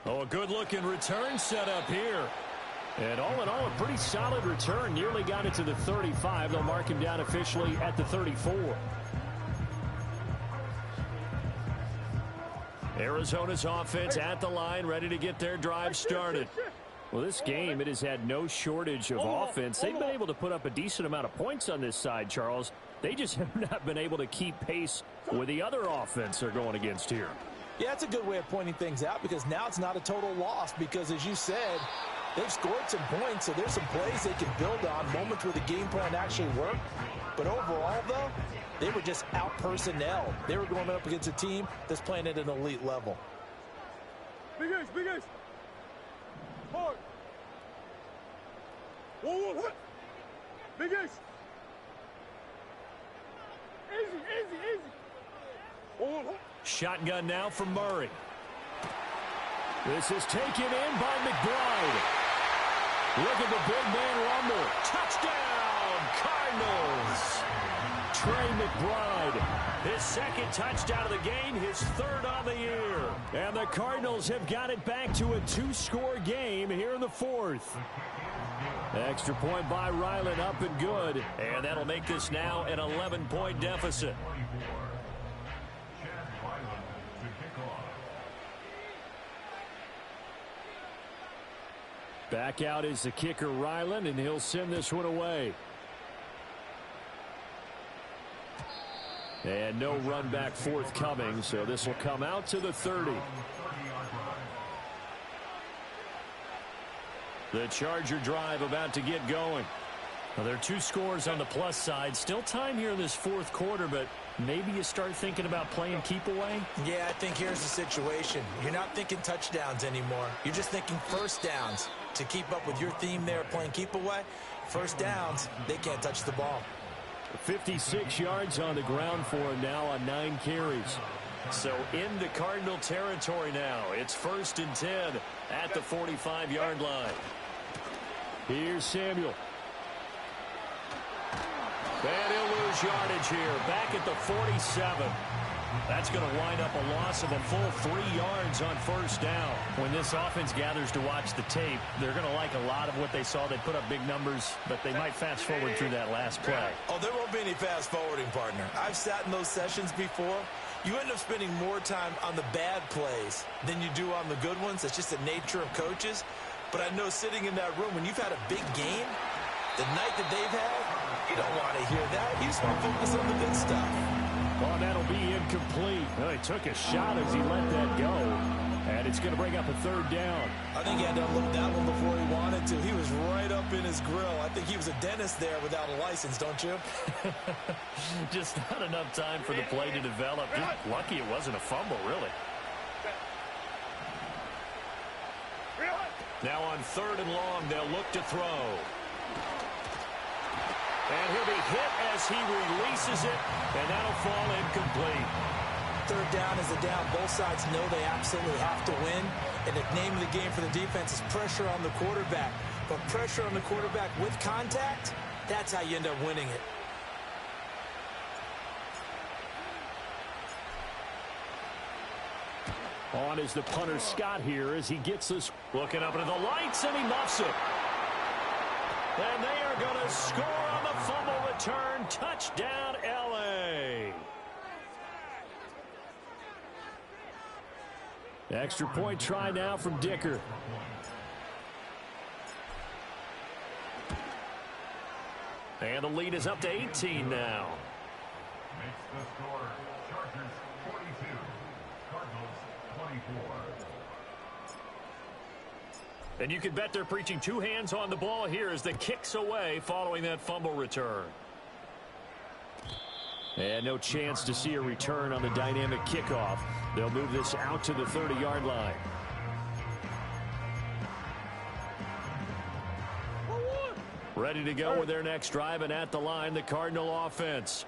Oh, a good-looking return set up here. And all in all, a pretty solid return. Nearly got it to the 35. They'll mark him down officially at the 34. Arizona's offense at the line, ready to get their drive started. Well, this game, it has had no shortage of offense. They've been able to put up a decent amount of points on this side, Charles. They just have not been able to keep pace with the other offense they're going against here. Yeah, that's a good way of pointing things out because now it's not a total loss because, as you said, they've scored some points, so there's some plays they can build on, moments where the game plan actually worked. But overall, though, they were just out-personnel. They were going up against a team that's playing at an elite level. Big ace. Hard. Whoa. Big ace. Easy. Whoa. Shotgun now from Murray. This is taken in by McBride. Look at the big man rumble. Touchdown, Cardinals. Trey McBride, his second touchdown of the game, his third on the year. And the Cardinals have got it back to a 2-score game here in the fourth. Extra point by Ryland, up and good. And that'll make this now an 11-point deficit. Back out is the kicker, Ryland, and he'll send this one away. And no run back forthcoming, so this will come out to the 30. The Charger drive about to get going. Well, there are 2 scores on the plus side. Still time here in this fourth quarter, but maybe you start thinking about playing keep away? Yeah, I think here's the situation. You're not thinking touchdowns anymore. You're just thinking first downs. To keep up with your theme there, playing keep away, first downs, they can't touch the ball. 56 yards on the ground for him now on 9 carries. So into Cardinal territory now. It's 1st and 10 at the 45-yard line. Here's Samuel. And he'll lose yardage here. Back at the 47. That's going to wind up a loss of a full 3 yards on first down. When this offense gathers to watch the tape, they're going to like a lot of what they saw. They put up big numbers, but they might fast forward through that last play. Oh, there won't be any fast forwarding, partner. I've sat in those sessions before. You end up spending more time on the bad plays than you do on the good ones. That's just the nature of coaches. But I know sitting in that room, when you've had a big game, the night that they've had, you don't want to hear that. You just want to focus on the good stuff. Oh, that'll be incomplete. Well, he took a shot as he let that go. And it's going to bring up a 3rd down. I think he had to unload that one before he wanted to. He was right up in his grill. I think he was a dentist there without a license, don't you? Just not enough time for the play to develop. Just lucky it wasn't a fumble, really. Now on 3rd and long, they'll look to throw. And he'll be hit as he releases it, and that'll fall incomplete. 3rd down is a down. Both sides know they absolutely have to win. And the name of the game for the defense is pressure on the quarterback. But pressure on the quarterback with contact, that's how you end up winning it. On is the punter Scott here as he gets this. Looking up into the lights, and he muffs it. And they are going to score on the fumble return. Touchdown, L.A. Extra point try now from Dicker. And the lead is up to 18 now. Makes the score Chargers 42, Cardinals 24. And you can bet they're preaching 2 hands on the ball here as the kicks away following that fumble return. And no chance to see a return on the dynamic kickoff. They'll move this out to the 30-yard line. Ready to go with their next drive, and at the line, the Cardinal offense.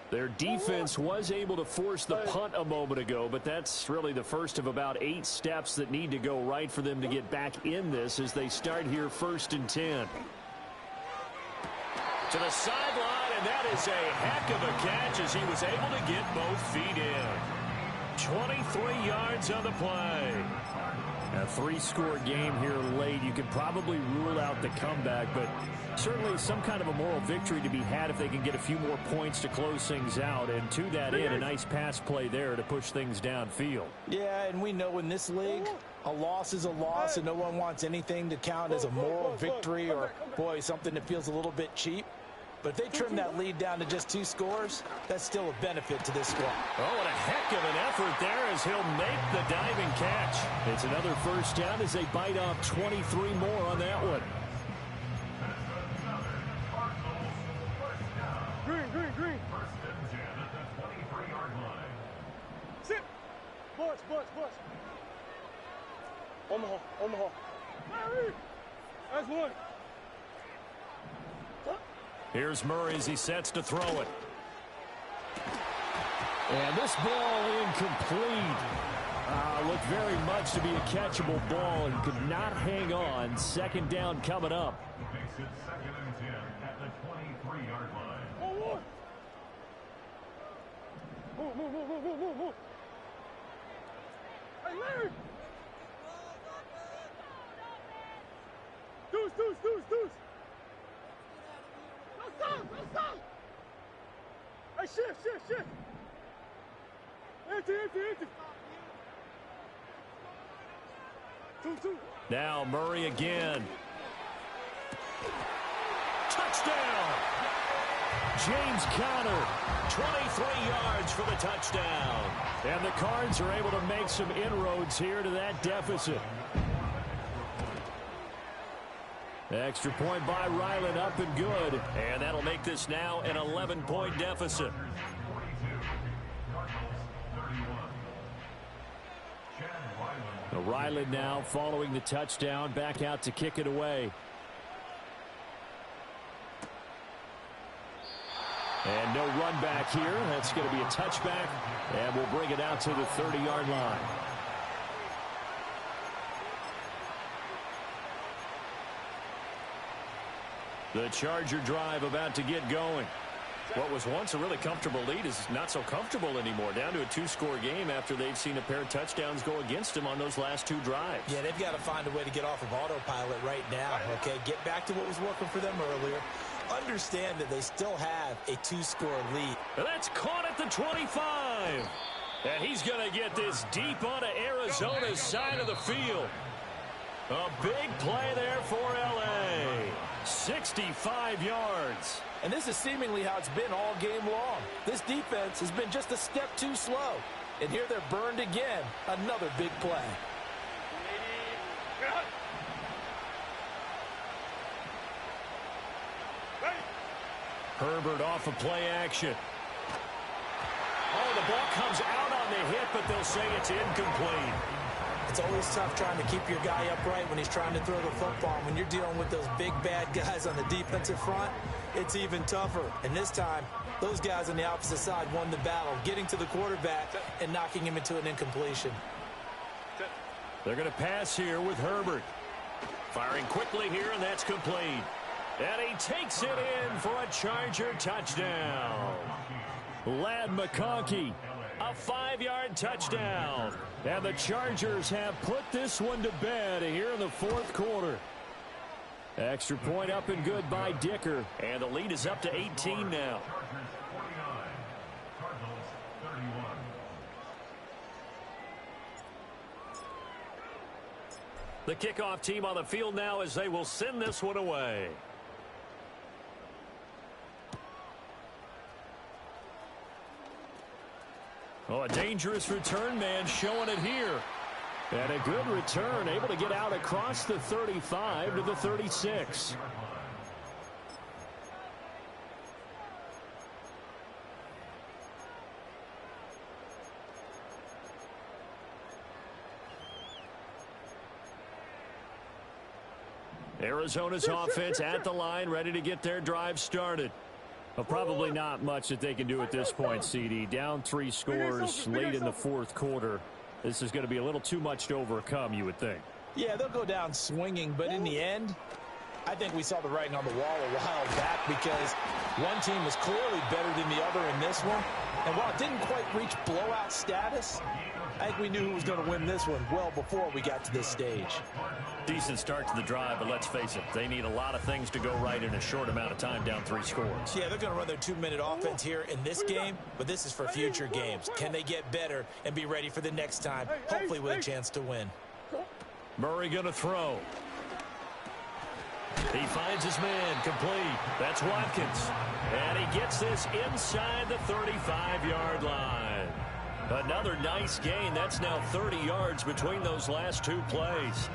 Their defense was able to force the punt a moment ago, but that's really the first of about 8 steps that need to go right for them to get back in this as they start here 1st and 10. To the sideline, and that is a heck of a catch as he was able to get both feet in. 23 yards on the play. A 3-score game here late. You can probably rule out the comeback, but certainly some kind of a moral victory to be had if they can get a few more points to close things out. And to that end, a nice pass play there to push things downfield. Yeah, and we know in this league, a loss is a loss, and no one wants anything to count as a moral victory or, boy, something that feels a little bit cheap. But if they trim that lead down to just 2 scores, that's still a benefit to this squad. Oh, and a heck of an effort there as he'll make the diving catch. It's another first down as they bite off 23 more on that one. Green. 1st and 10 at the 23-yard line. Sit. Butch. Omaha. That's one. Here's Murray as he sets to throw it. And this ball incomplete. Looked very much to be a catchable ball and could not hang on. 2nd down coming up. Makes it 2nd and 10 at the 23-yard line. Move. Hey, Larry. Deuce. No stop. Hey, shift. Empty. 2. Now Murray again. Touchdown! James Conner. 23 yards for the touchdown. And the Cards are able to make some inroads here to that deficit. Extra point by Ryland, up and good. And that'll make this now an 11-point deficit. Ryland now following the touchdown, back out to kick it away. And no run back here. That's going to be a touchback, and we'll bring it out to the 30-yard line. The Charger drive about to get going. What was once a really comfortable lead is not so comfortable anymore. Down to a 2-score game after they've seen a pair of touchdowns go against them on those last 2 drives. Yeah, they've got to find a way to get off of autopilot right now, okay? Get back to what was working for them earlier. Understand that they still have a 2-score lead. That's caught at the 25. And he's going to get this deep onto Arizona's side of the field. A big play there for L.A. 65 yards. And this is seemingly how it's been all game long. This defense has been just a step too slow. And here they're burned again. Another big play. Herbert off of play action. Oh, the ball comes out on the hit, but they'll say it's incomplete. It's always tough trying to keep your guy upright when he's trying to throw the football. When you're dealing with those big, bad guys on the defensive front, it's even tougher. And this time, those guys on the opposite side won the battle, getting to the quarterback and knocking him into an incompletion. They're going to pass here with Herbert. Firing quickly here, and that's complete. And he takes it in for a Charger touchdown. Ladd McConkey, a 5-yard touchdown. And the Chargers have put this one to bed here in the 4th quarter. Extra point up and good by Dicker. And the lead is up to 18 now. The kickoff team on the field now as they will send this one away. Oh, a dangerous return man showing it here. And a good return, able to get out across the 35 to the 36. Arizona's offense at the line, ready to get their drive started. Well, probably not much that they can do at this point, CD. Down 3 scores late in the 4th quarter. This is going to be a little too much to overcome, you would think. Yeah, they'll go down swinging, but in the end, I think we saw the writing on the wall a while back because one team was clearly better than the other in this one. And while it didn't quite reach blowout status, I think we knew who was going to win this one well before we got to this stage. Decent start to the drive, but let's face it, they need a lot of things to go right in a short amount of time, down 3 scores. Yeah, they're going to run their 2-minute offense here in this game, but this is for future games. Can they get better and be ready for the next time, hopefully with a chance to win? Murray going to throw. He finds his man, complete. That's Watkins. And he gets this inside the 35-yard line. Another nice gain. That's now 30 yards between those last 2 plays.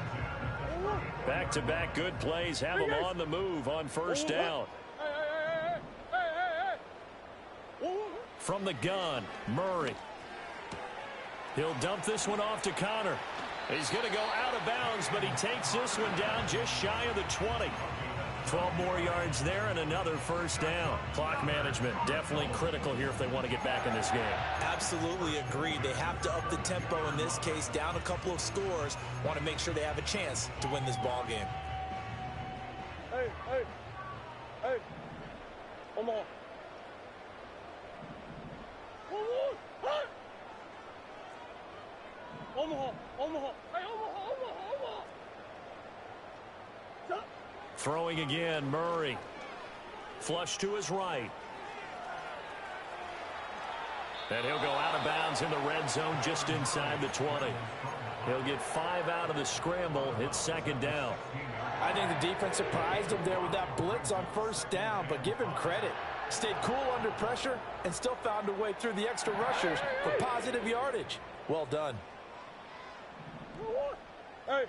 Back-to-back good plays have them on the move on first down. From the gun, Murray. He'll dump this one off to Connor. He's going to go out of bounds, but he takes this one down just shy of the 20. 12 more yards there and another first down. Clock management definitely critical here if they want to get back in this game. Absolutely agreed. They have to up the tempo in this case, down a couple of scores. Want to make sure they have a chance to win this ball game. Hey, hey, hey. Omaha. Omaha, Omaha. Hey, Omaha, Omaha, Omaha. Stop. Throwing again, Murray. Flush to his right. And he'll go out of bounds in the red zone just inside the 20. He'll get 5 out of the scramble. It's second down. I think the defense surprised him there with that blitz on first down, but give him credit. Stayed cool under pressure and still found a way through the extra rushers for positive yardage. Well done. Hey,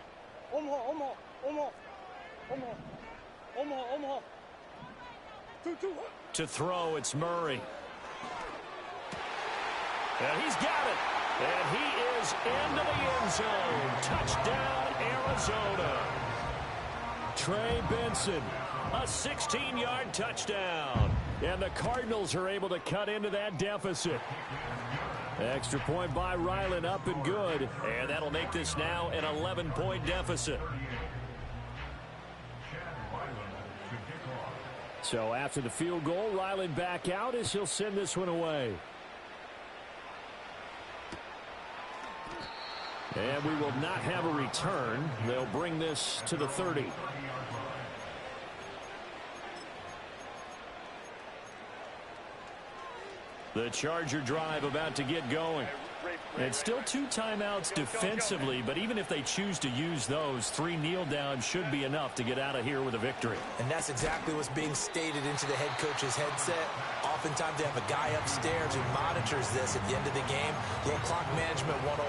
Omaha, Omaha, Omaha, Omaha. Omaha. 2-2. To throw, it's Murray. And he's got it. And he is into the end zone. Touchdown, Arizona. Trey Benson, a 16-yard touchdown. And the Cardinals are able to cut into that deficit. Extra point by Ryland, up and good. And that'll make this now an 11-point deficit. So after the field goal, Ryland back out as he'll send this one away. And we will not have a return. They'll bring this to the 30. The Charger drive about to get going. And still 2 timeouts defensively, but even if they choose to use those, 3 kneel downs should be enough to get out of here with a victory. And that's exactly what's being stated into the head coach's headset. Oftentimes they have a guy upstairs who monitors this at the end of the game. Little clock management 101.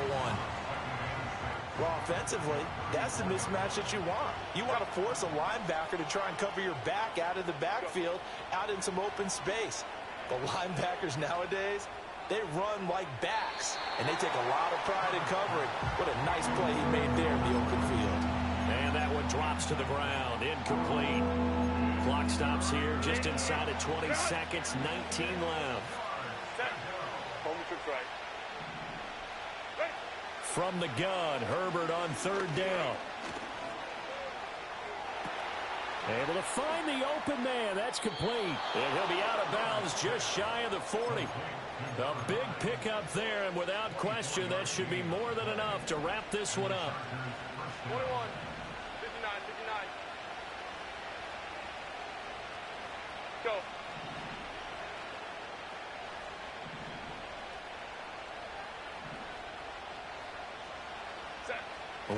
Well, offensively, that's the mismatch that you want. You want to force a linebacker to try and cover your back out of the backfield, out in some open space. The linebackers nowadays, they run like backs, and they take a lot of pride in covering. What a nice play he made there in the open field. And that one drops to the ground, incomplete. Clock stops here just inside of 20 seconds, 19 left. From the gun, Herbert on 3rd down. Able to find the open man. That's complete. And he'll be out of bounds just shy of the 40. A big pickup there, and without question, that should be more than enough to wrap this one up. 21, 59. Go.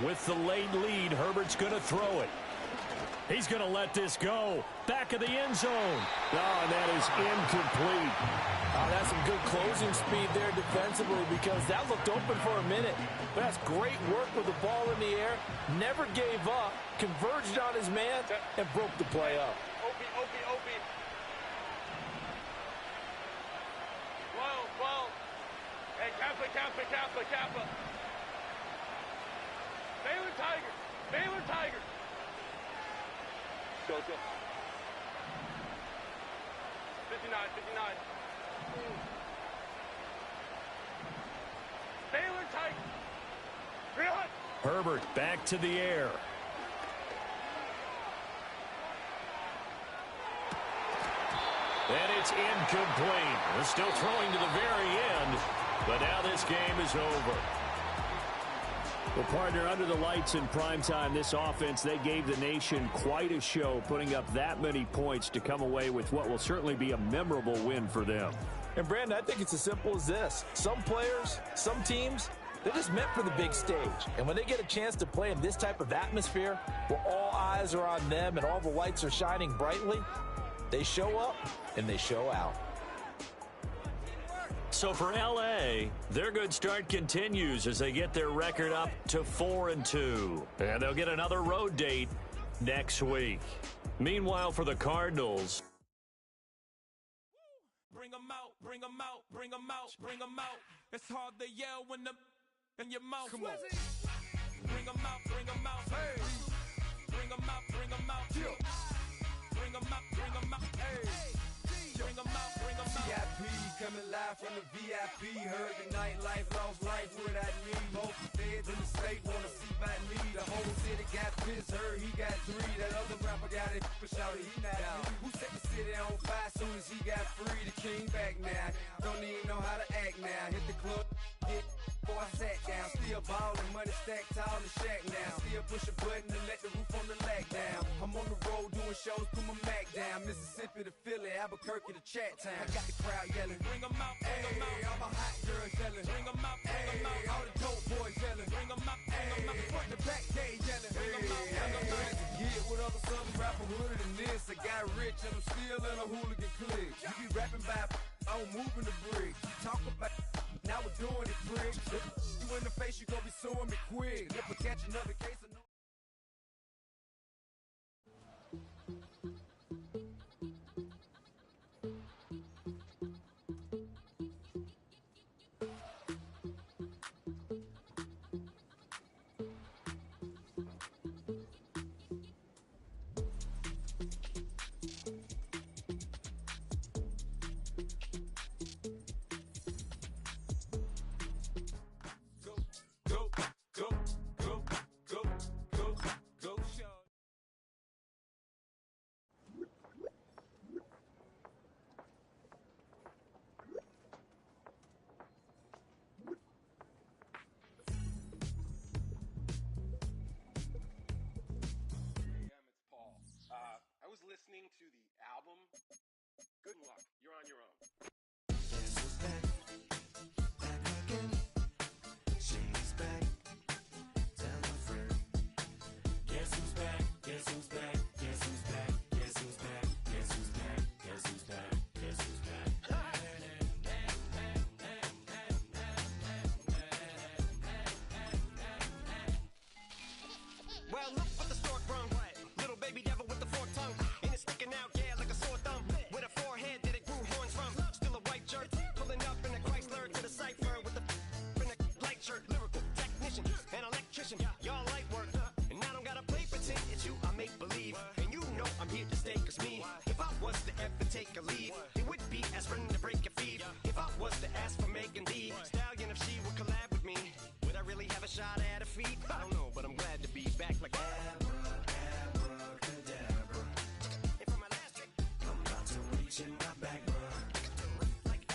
With the late lead, Herbert's going to throw it. He's going to let this go. Back of the end zone. Oh, and that is incomplete. Oh, that's some good closing speed there defensively, because that looked open for a minute. But that's great work with the ball in the air. Never gave up. Converged on his man and broke the play up. OP. 12. Hey, Kappa. Baylor Tigers. Go. 59. Baylor Tigers. Herbert back to the air. And it's incomplete. They're still throwing to the very end, but now this game is over. Well, partner, under the lights in primetime, this offense, they gave the nation quite a show, putting up that many points to come away with what will certainly be a memorable win for them. And, Brandon, I think it's as simple as this. Some players, some teams, they're just meant for the big stage. And when they get a chance to play in this type of atmosphere, where all eyes are on them and all the lights are shining brightly, they show up and they show out. So for L.A., their good start continues as they get their record up to 4-2. And they'll get another road date next week. Meanwhile, for the Cardinals, Bring 'em out. It's hard to yell when in your mouth. Come on. Bring 'em out. Hey. Bring 'em out. Bring 'em out. Hey. Bring 'em out. VIP coming live from the VIP. Heard the nightlife, lost life without me. Most feds in the state wanna see by me. The whole city got pissed, heard he got 3. That other rapper got it, but shouted he not out. Who set the city on fire soon as he got free? The king back now, don't even know how to act now. Hit the club, before I sat down. Still ballin', money stacked tall in the shack now. Still push a button to let the roof on the lag down. I'm on the road doing shows, put my Mac down. Mississippi to Philly, Albuquerque to Chat Town. I got the crowd yelling, bring 'em out, hey, all my hot girls yelling, bring 'em out, hey, all the dope boys yelling, bring 'em out, hey, front to back they yelling, bring 'em out, get with other southern rapper hooded than this. I got rich and I'm still in a hooligan clique. You be rapping by, I'm moving the bricks. Talk about, now we're doing it, prick. You in the face, you gon' be suing me quick. If I catch another case of Well, look what the stork brung. Little baby devil with the forked tongue. And it's sticking out, yeah, like a sore thumb. With a forehead that it grew horns from. Still a white jerk, pulling up in a Chrysler to the cipher with the in a light shirt. Lyrical technician, an electrician, y'all light work. And I don't gotta play pretend, it's you I make believe. And you know I'm here to stay, cause me, if I was to ever take a leave, it would be aspirin to break a feed. If I was to ask for Megan D Stallion, if she would collab with me, would I really have a shot at a feat? I don't know, but I'm glad to be back like abracadabra. And from my last trick, I'm about to reach in my back, like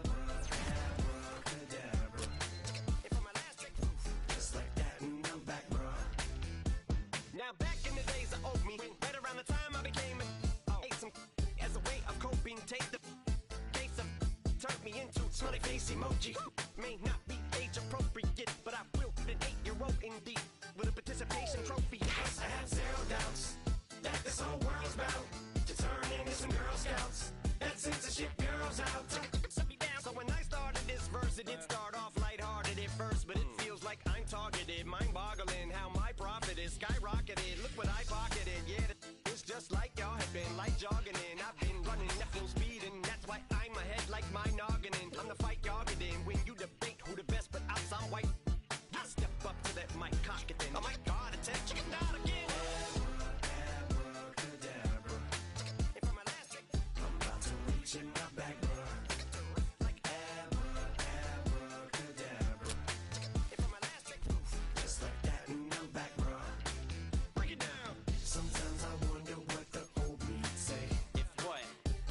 abracadabra. And from my last trick, just like that, and I'm back, bro. Now back in the days of old me, right around the time I became ate some as a way of coping. Take the case of turned me into smiley face emoji. May not be age appropriate, but I will an 8-year-old indeed with a participation trophy. Yes, I have zero doubts that this whole world's bound to turn into some Girl Scouts. That censorship bureau's out. So when I started this verse, it did start off lighthearted at first, but it feels like I'm targeted. Mind-boggling how my profit is skyrocketed. Look what I pocketed. Yeah, it's just like y'all have been like jogging in. I've been running at full speed, and that's why I'm ahead like my noggin. I'm the fight y'all get in when you debate who the best, but I'm some white. I step up to that mic, cock it then. Oh my God, attention, chicken out again. Abracadabra. And from my last trick, I'm about to reach in my back, bro. Like abracadabra. And from my last trick, just like that, and I'm back, bro. Break it down. Sometimes I wonder what the old me'd say. If what?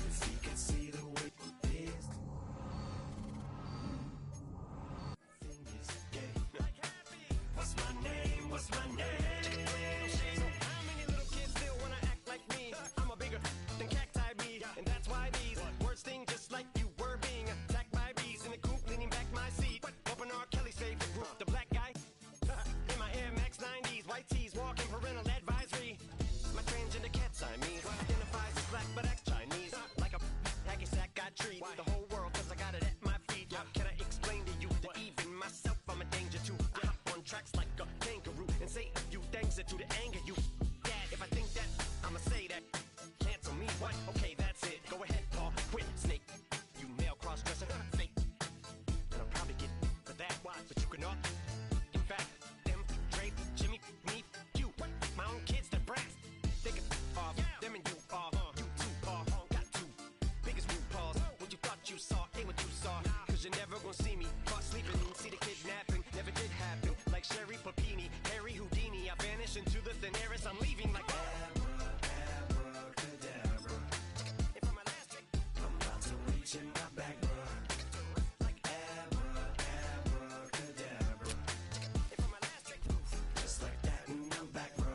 If he could see the way it is. Thing is gay. What's my name? What's my name? So how many little kids still wanna act like me? I'm a bigger than cacti bee, and that's why these words sting just like you were being attacked by bees in the coop, leaning back my seat. Open R. Kelly's favorite group, the black guy. In my Air Max 90s, white tees, walking parental advisory. My transgender cat Siamese identifies as black but acts Chinese. Like a hacky sack I treat the whole world cause I got it at my feet. Can I explain to you that even myself I'm a danger to? I hop on tracks like a kangaroo and say a few things that to the anger you. Dad, if I think that, I'ma say that. Cancel me, what? Okay, that's it. Go ahead, Paul, quit, snake. You male cross-dresser, fake. And I'll probably get for that, but you can not. In fact, them, Drake, Jimmy, me, you. My own kids, they're brass. They can off, them and you off. You too, Paul, got two biggest root paws. What you thought you saw ain't what you saw. Cause you're never gonna see me caught sleeping. See the kidnapping, never did happen. Like Sherry Papini, Harry Houdini. I vanish into the thin air as I'm leaving like abracadabra. And from my last trick, I'm about to reach in my back, bro. Like abracadabra. And from my last trick, just like that, and I'm back, bro.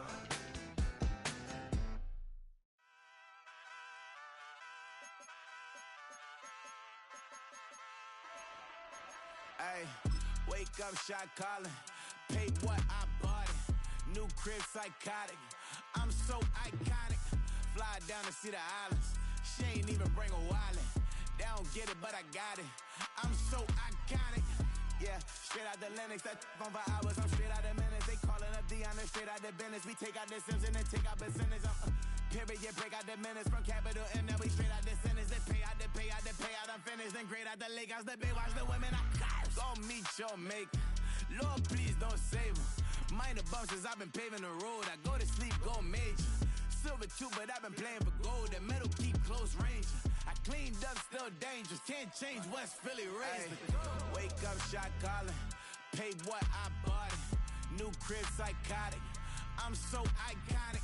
Ay, wake up, shot calling. Pay what I bought it. New crib, psychotic. I'm so iconic. Fly down to see the islands. She ain't even bring a wallet. They don't get it, but I got it. I'm so iconic. Yeah, straight out the Lennox. That phone for hours. I'm straight out the minutes. They calling up Dion, straight out the business. We take out the Sims and then take out percentage. Period, break out the minutes from capital and now we straight out the sentence. They pay out the payout, I'm finished. Then grade out the Lakers, the big watch the women I curse. Go meet your maker. Lord, please don't save them. Minor bumps as I've been paving the road. I go to sleep, go major. Silver too, but I've been playing for gold. The metal keep close range. I cleaned up, still dangerous. Can't change West Philly raised. Wake up, shot calling. Pay what I bought it. New crib, psychotic. I'm so iconic.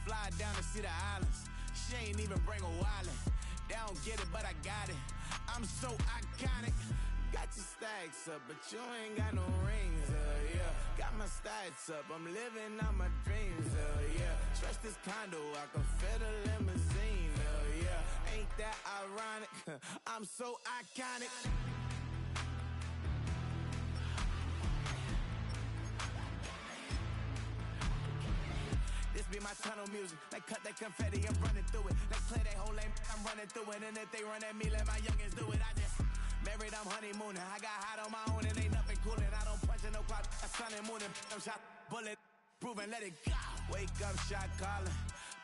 Fly down to see the islands. She ain't even bring a wallet. They don't get it, but I got it. I'm so iconic. Got your stacks up, but you ain't got no rings, yeah. Got my stats up, I'm living out my dreams, yeah. Stretch this condo, I can fit a limousine, yeah. Ain't that ironic? I'm so iconic. This be my tunnel music. They cut that confetti, I'm running through it. They clear that whole lane, I'm running through it. And if they run at me, let my youngins do it. I just married, I'm honeymooning. I got hot on my own and ain't nothing coolin'. I don't punch in no clock, I sun and moonin'. I'm shot bullet. move and let it go. Wake up, shot calling.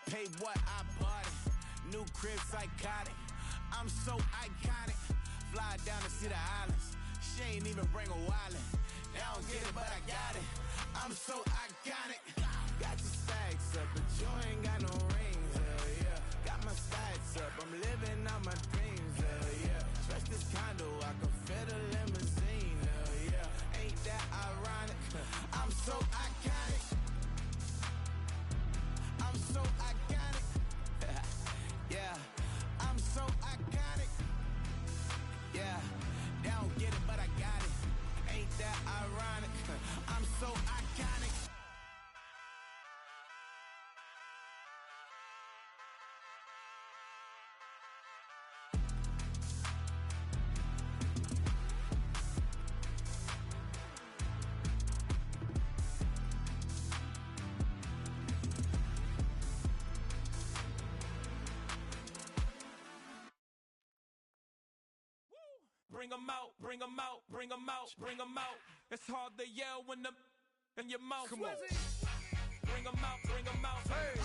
Pay what I bought it. New crib psychotic. I'm so iconic. Fly down to see the islands. She ain't even bring a wallet. They don't get it, but I got it. I'm so iconic. Got your stacks up, but you ain't got no rings. Hell yeah. Got my stacks up. I'm living out my dreams. Hell yeah. Stretch this condo, I can fit a limousine. Hell yeah. Ain't that ironic? I'm so iconic. I'm so iconic. Yeah. I'm so iconic. Yeah. They don't get it, but I got it. Ain't that ironic? I'm so iconic. Bring 'em out, bring 'em out, bring 'em out, bring 'em out. It's hard to yell when the in your mouth. Come on. Bring 'em out, bring 'em out. Hey.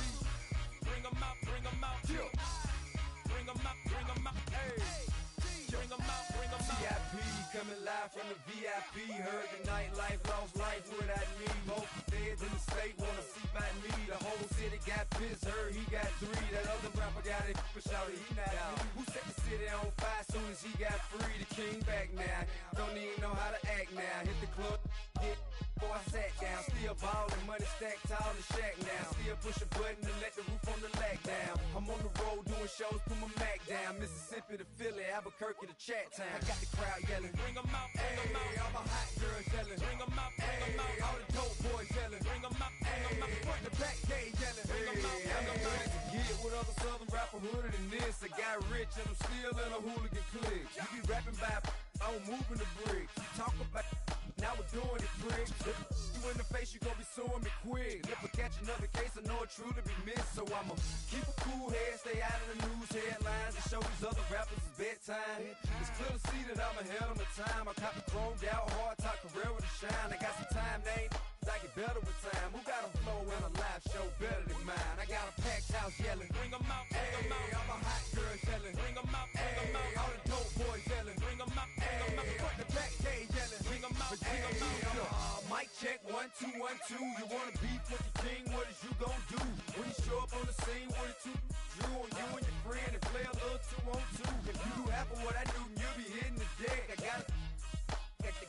Bring 'em out, bring 'em out. Yeah. Bring 'em out, bring 'em out. Hey. Bring 'em out, bring 'em out. VIP coming live from the VIP. Heard the nightlife, lost life without me. Both feds in the state wanna see by me. The whole city got pissed, heard he got 3. That other rapper got it, but shouted he not out. Who set the city on fire soon as he got free? The king back now, don't even know how to act now. Hit the club, hit before I sat down. Still ballin', money stacked tall in the shack now. Still push a button to let the roof on the lag down. I'm on the road doing shows, put my Mac down. Mississippi to Philly, Albuquerque to Chat Town. I got the crowd yelling, bring 'em out, bring 'em out. All my hot girls yelling, bring 'em out, bring 'em out. All the dope boys yelling, bring 'em out, bring 'em out. Front the back gate yelling, bring 'em out, bring 'em out. To get with other southern rapper hooded than this. I got rich and I'm still in a hooligan clique. You be rapping by, I'm moving the bricks. You talk about, now we're doing it, bricks. You in the face, you gon' be suing me quick. If I catch another case, I know it truly be missed. So I'ma keep a cool head, stay out of the news headlines, and show these other rappers it's bedtime. It's clear to see that I'm ahead of my time. I caught the chromed out, hard top career to shine. I got some time, they ain't I get better with time. Who got a flow and a live show better than mine? I got a packed house yelling, bring 'em out, bring 'em out. All my hot girls yelling, bring 'em out, bring 'em out. All the dope boys yelling, bring 'em out, bring 'em out. Front the back gate yelling, bring 'em out, bring 'em out. Mic check, 1 2 1 2. You wanna beef with the king? What is you gon' do when you show up on the scene? 1 2 drew on you and your friend and play a little 2 on 2. If you do half of what I do, you'll be hitting the deck. I gotta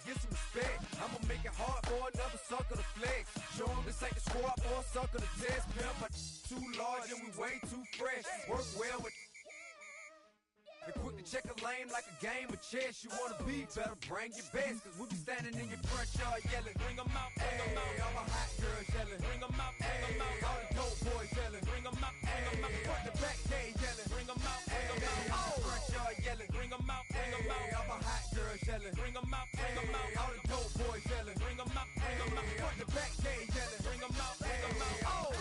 get some respect. I'ma make it hard for another sucker to flex. Show 'em this ain't the squad or a sucker to test. Pimp, but too large and we way too fresh. Work well with and quick to check a lane like a game of chess. You wanna be better, bring your best. Cause we be standing in your front yard yelling, bring 'em out, bring 'em out. All my hot girls yelling, bring 'em out, bring 'em out. All the dope boys yelling, bring 'em out, bring 'em out. Front the back gate yelling, bring 'em out, bring 'em out. All the front yard yelling, bring 'em out, bring 'em out. All my hot girls yelling, bring 'em out, bring 'em out. All the dope boys yelling, bring 'em out, bring 'em out. Front the back gate yelling, bring 'em out, bring 'em out. Oh!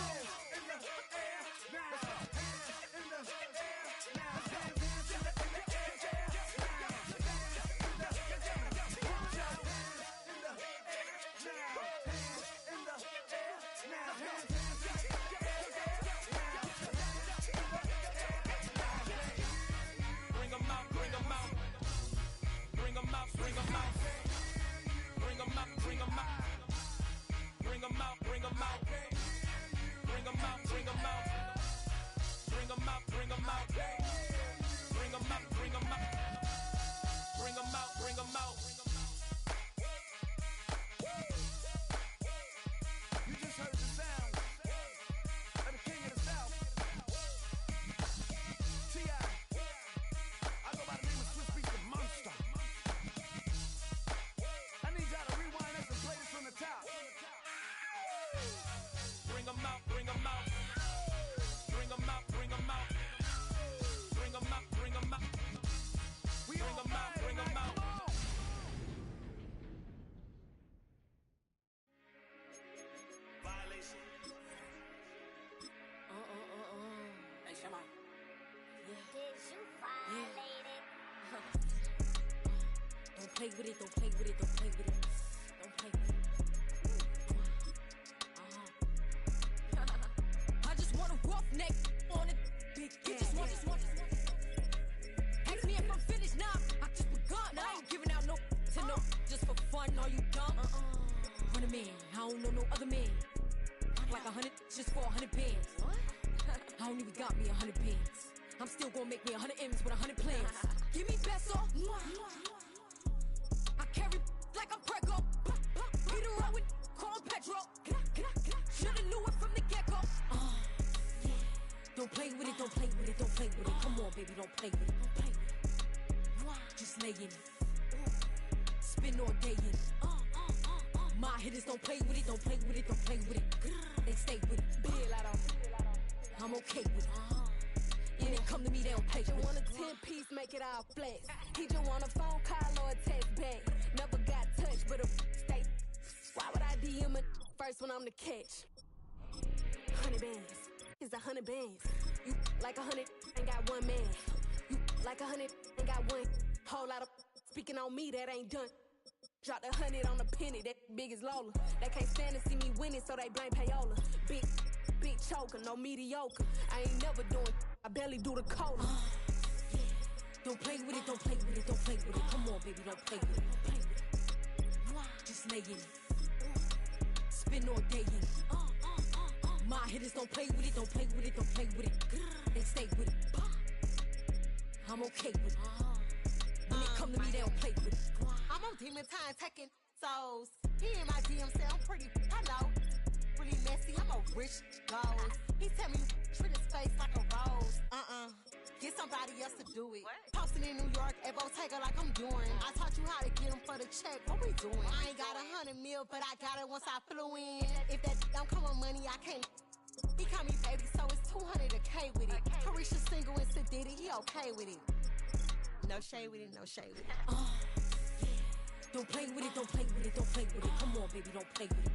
Don't play with it, don't play with it, don't play with it. Don't play with it. neck on it. Big bitches want this one. Ask me if I'm finished now. I just begun. I ain't giving out no to no just for fun. Are you dumb? Run a man. I don't know no other man. Like 100 just for 100 bands. I don't even got me 100 bands. I'm still gonna make me 100 M's with 100 plans. Give me peso. I carry like I'm Prego. Get around with call Petro. Shoulda knew it from the get-go. Yeah. Don't play with it, don't play with it, don't play with it. Come on, baby, don't play with it, don't play with it. Just lay in it. Spin all day in it. My hitters don't play with it, don't play with it, don't play with it. They stay with it. I'm okay with it. Yeah, they come to me, they don't play with it. Just want a 10-piece, make it all flex. He just want a phone call or a text back. Never got touched, but a stay. Why would I DM it first when I'm the catch? 100 bands, it's 100 bands. You like 100, ain't got one man. You like 100, ain't got one. Whole lot of speaking on me that ain't done. Dropped 100 on a penny, that big as Lola. They can't stand to see me winning, so they blame payola. Big choker, no mediocre. I ain't never doing, I barely do the cola. Yeah. Don't play with it, don't play with it, don't play with it. Come on, baby, don't play with it, don't play with it. Just lay in it. Spin all day in it. My hitters don't play with it, don't play with it, don't play with it. They stay with it. I'm okay with it. When it come to me, they don't play with it. I'm on demon time taking souls. He in my DM say I'm pretty, I know. Really messy, I'm a rich gold. He tell me treat his face like a rose. Get somebody else to do it. Posting in New York at Bottega like I'm doing. I taught you how to get him for the check. What we doing? I ain't got 100 mil, but I got it once I flew in. If that don't come with money, I can't. He call me baby, so it's 200 a K with it. Carisha single and Sid did it, he okay with it. No shade with it, no shade with it. Yeah. Don't play with it, don't play with it, don't play with it. Come on, baby, don't play with it.